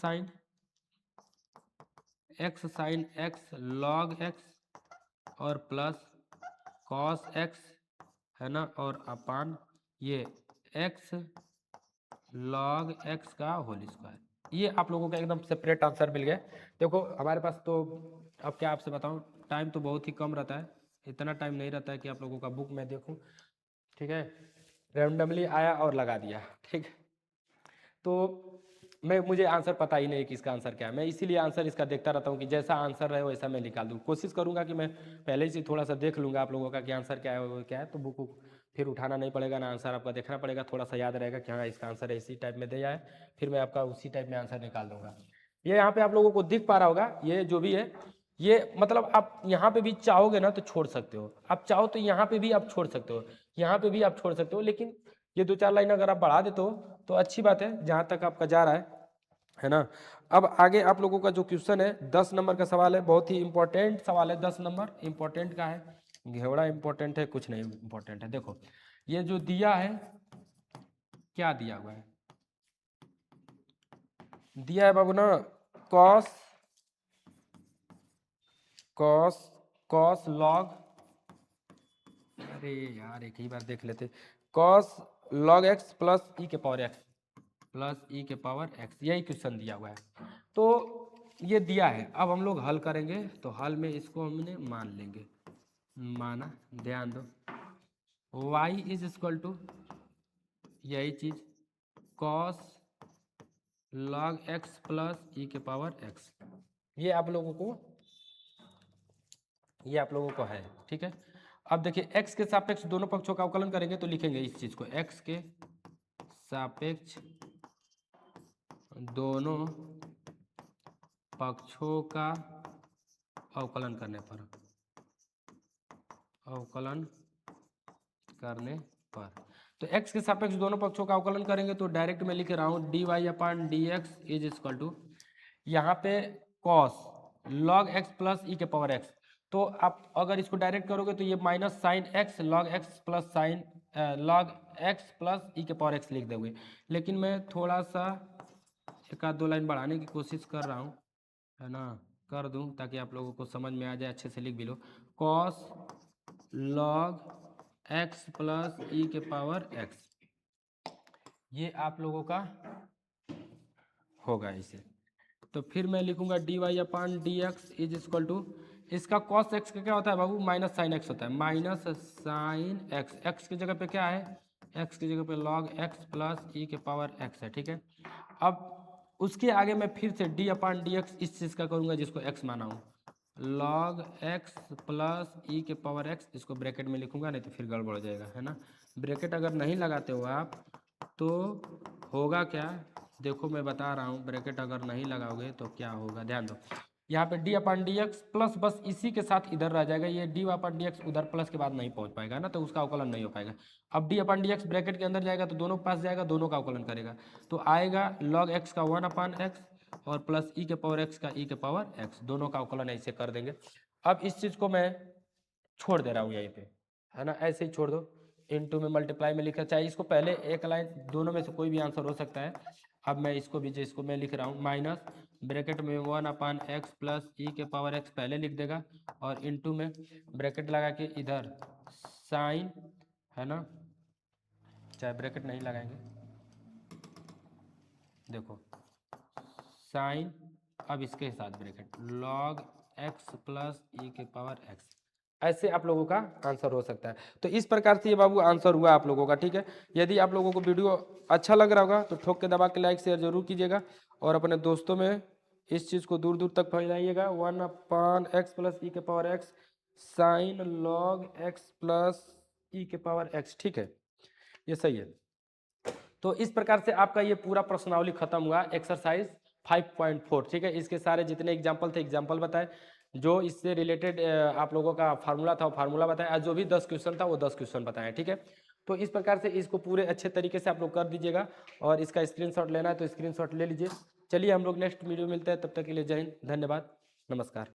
sine X log x और प्लस कॉस एक्स, है ना, और अपान ये एक्स लॉग एक्स का होल स्क्वायर। ये आप लोगों का एकदम सेपरेट आंसर मिल गया। देखो हमारे पास तो अब क्या आपसे बताऊं, टाइम तो बहुत ही कम रहता है, इतना टाइम नहीं रहता है कि आप लोगों का बुक मैं देखूं। ठीक है, रैंडमली आया और लगा दिया, ठीक है। तो मुझे आंसर पता ही नहीं कि इसका आंसर क्या है, मैं इसीलिए आंसर इसका देखता रहता हूँ कि जैसा आंसर रहे वैसा मैं निकाल दूँ। कोशिश करूँगा कि मैं पहले से थोड़ा सा देख लूँगा आप लोगों का कि आंसर क्या है वो क्या है, तो बुक फिर उठाना नहीं पड़ेगा ना, आंसर आपका देखना पड़ेगा, थोड़ा सा याद रहेगा कि हाँ इसका आंसर इसी टाइप में दिया है, फिर मैं आपका उसी टाइप में आंसर निकाल दूंगा। ये यहाँ पे आप लोगों को दिख पा रहा होगा, ये जो भी है, ये मतलब आप यहाँ पे भी चाहोगे ना तो छोड़ सकते हो, आप चाहो तो यहाँ पे भी आप छोड़ सकते हो, यहाँ पे भी आप छोड़ सकते हो, लेकिन ये 2-4 लाइन अगर आप बढ़ा देते हो तो अच्छी बात है, जहाँ तक आपका जा रहा है ना। अब आगे आप लोगों का जो क्वेश्चन है 10 नंबर का सवाल है, बहुत ही इंपॉर्टेंट सवाल है, 10 नंबर इंपॉर्टेंट का है, घेवड़ा इंपॉर्टेंट है कुछ नहीं इंपॉर्टेंट है। देखो ये जो दिया है, क्या दिया हुआ है, दिया है बाबू ना कॉस कॉस कॉस लॉग, अरे यार एक ही बार देख लेते, cos log x plus e के पावर एक्स प्लस ई के पावर एक्स, यही क्वेश्चन दिया हुआ है। तो ये दिया है, अब हम लोग हल करेंगे, तो हल में इसको हमने मान लेंगे, माना, ध्यान दो, y इज इक्वल टू यही चीज cos log x plus e के पावर एक्स, ये आप लोगों को है, ठीक है। अब देखिए x के सापेक्ष दोनों पक्षों का अवकलन करेंगे तो लिखेंगे इस चीज को, x के सापेक्ष दोनों पक्षों का अवकलन करने पर तो x के सापेक्ष दोनों पक्षों का अवकलन करेंगे तो डायरेक्ट मैं लिख रहा हूँ dy upon D x is equal to, यहाँ पे cos log x plus e के पावर एक्स, तो आप अगर इसको डायरेक्ट करोगे तो ये minus sine X log x plus sine log x plus e के पावर एक्स लिख दोगे, लेकिन मैं थोड़ा सा एक आध 2 लाइन बढ़ाने की कोशिश कर रहा हूँ, है ना, कर दूँ ताकि आप लोगों को समझ में आ जाए, अच्छे से लिख भी लो, cos log x plus e के पावर एक्स, ये आप लोगों का होगा इसे। तो फिर मैं लिखूंगा d Y upon D x is equal to, इसका कॉस एक्स का क्या होता है बाबू, माइनस साइन एक्स होता है, माइनस साइन एक्स, एक्स की जगह पे क्या है, एक्स की जगह पे लॉग एक्स प्लस ई के पावर एक्स है, ठीक है। अब उसके आगे मैं फिर से डी अपान डी एक्स इस चीज़ का करूँगा जिसको एक्स माना हूँ, लॉग एक्स प्लस ई के पावर एक्स, इसको ब्रैकेट में लिखूंगा नहीं तो फिर गड़बड़ हो जाएगा, है ना। ब्रैकेट अगर नहीं लगाते हो आप तो होगा क्या, देखो मैं बता रहा हूँ, ब्रैकेट अगर नहीं लगाओगे तो क्या होगा, ध्यान दो, यहाँ पे D upon D x plus बस इसी के साथ इधर रह जाएगा, ये डी अपान डी एक्स उधर प्लस के बाद नहीं पहुँच पाएगा ना, तो उसका अवकलन नहीं हो पाएगा। अब D upon D x bracket के अंदर जाएगा तो दोनों पास जाएगा, दोनों का अवकलन करेगा, तो आएगा लॉग एक्स का 1 अपान एक्स और प्लस ई के पावर एक्स का ई के पावर एक्स, दोनों का अवकलन ऐसे कर देंगे। अब इस चीज़ को मैं छोड़ दे रहा हूँ यहीं पे, है ना, ऐसे ही छोड़ दो, इनटू में मल्टीप्लाई में लिखा, चाहे इसको पहले एक लाइन, दोनों में से कोई भी आंसर हो सकता है। अब मैं इसको भी, जिसको मैं लिख रहा हूँ माइनस ब्रैकेट में 1 अपान एक्स प्लस ई के पावर एक्स पहले लिख देगा, और इनटू में ब्रैकेट लगा के इधर साइन, है ना, चाहे ब्रैकेट नहीं लगाएंगे, देखो साइन, अब इसके साथ bracket log x plus e के पावर एक्स, ऐसे आप लोगों का आंसर हो सकता है। तो इस प्रकार से ये बाबू आंसर हुआ आप लोगों का, ठीक है। यदि आप लोगों को वीडियो अच्छा लग रहा होगा तो ठोक के दबा के लाइक शेयर जरूर कीजिएगा और अपने दोस्तों में इस चीज़ को दूर दूर तक फैलाइएगा। 1/x+e⁻x साइन लॉग x+e⁻x, ठीक है, ये सही है। तो इस प्रकार से आपका ये पूरा प्रश्नावली खत्म हुआ, एक्सरसाइज 5.4, ठीक है। इसके सारे जितने एग्जाम्पल थे एग्जाम्पल बताए, जो इससे रिलेटेड आप लोगों का फार्मूला था वो फार्मूला बताया, और जो भी 10 क्वेश्चन था वो 10 क्वेश्चन बताए, ठीक है। तो इस प्रकार से इसको पूरे अच्छे तरीके से आप लोग कर दीजिएगा, और इसका स्क्रीनशॉट लेना है तो स्क्रीनशॉट ले लीजिए। चलिए हम लोग नेक्स्ट वीडियो मिलते हैं, तब तक के लिए जय हिंद, धन्यवाद, नमस्कार।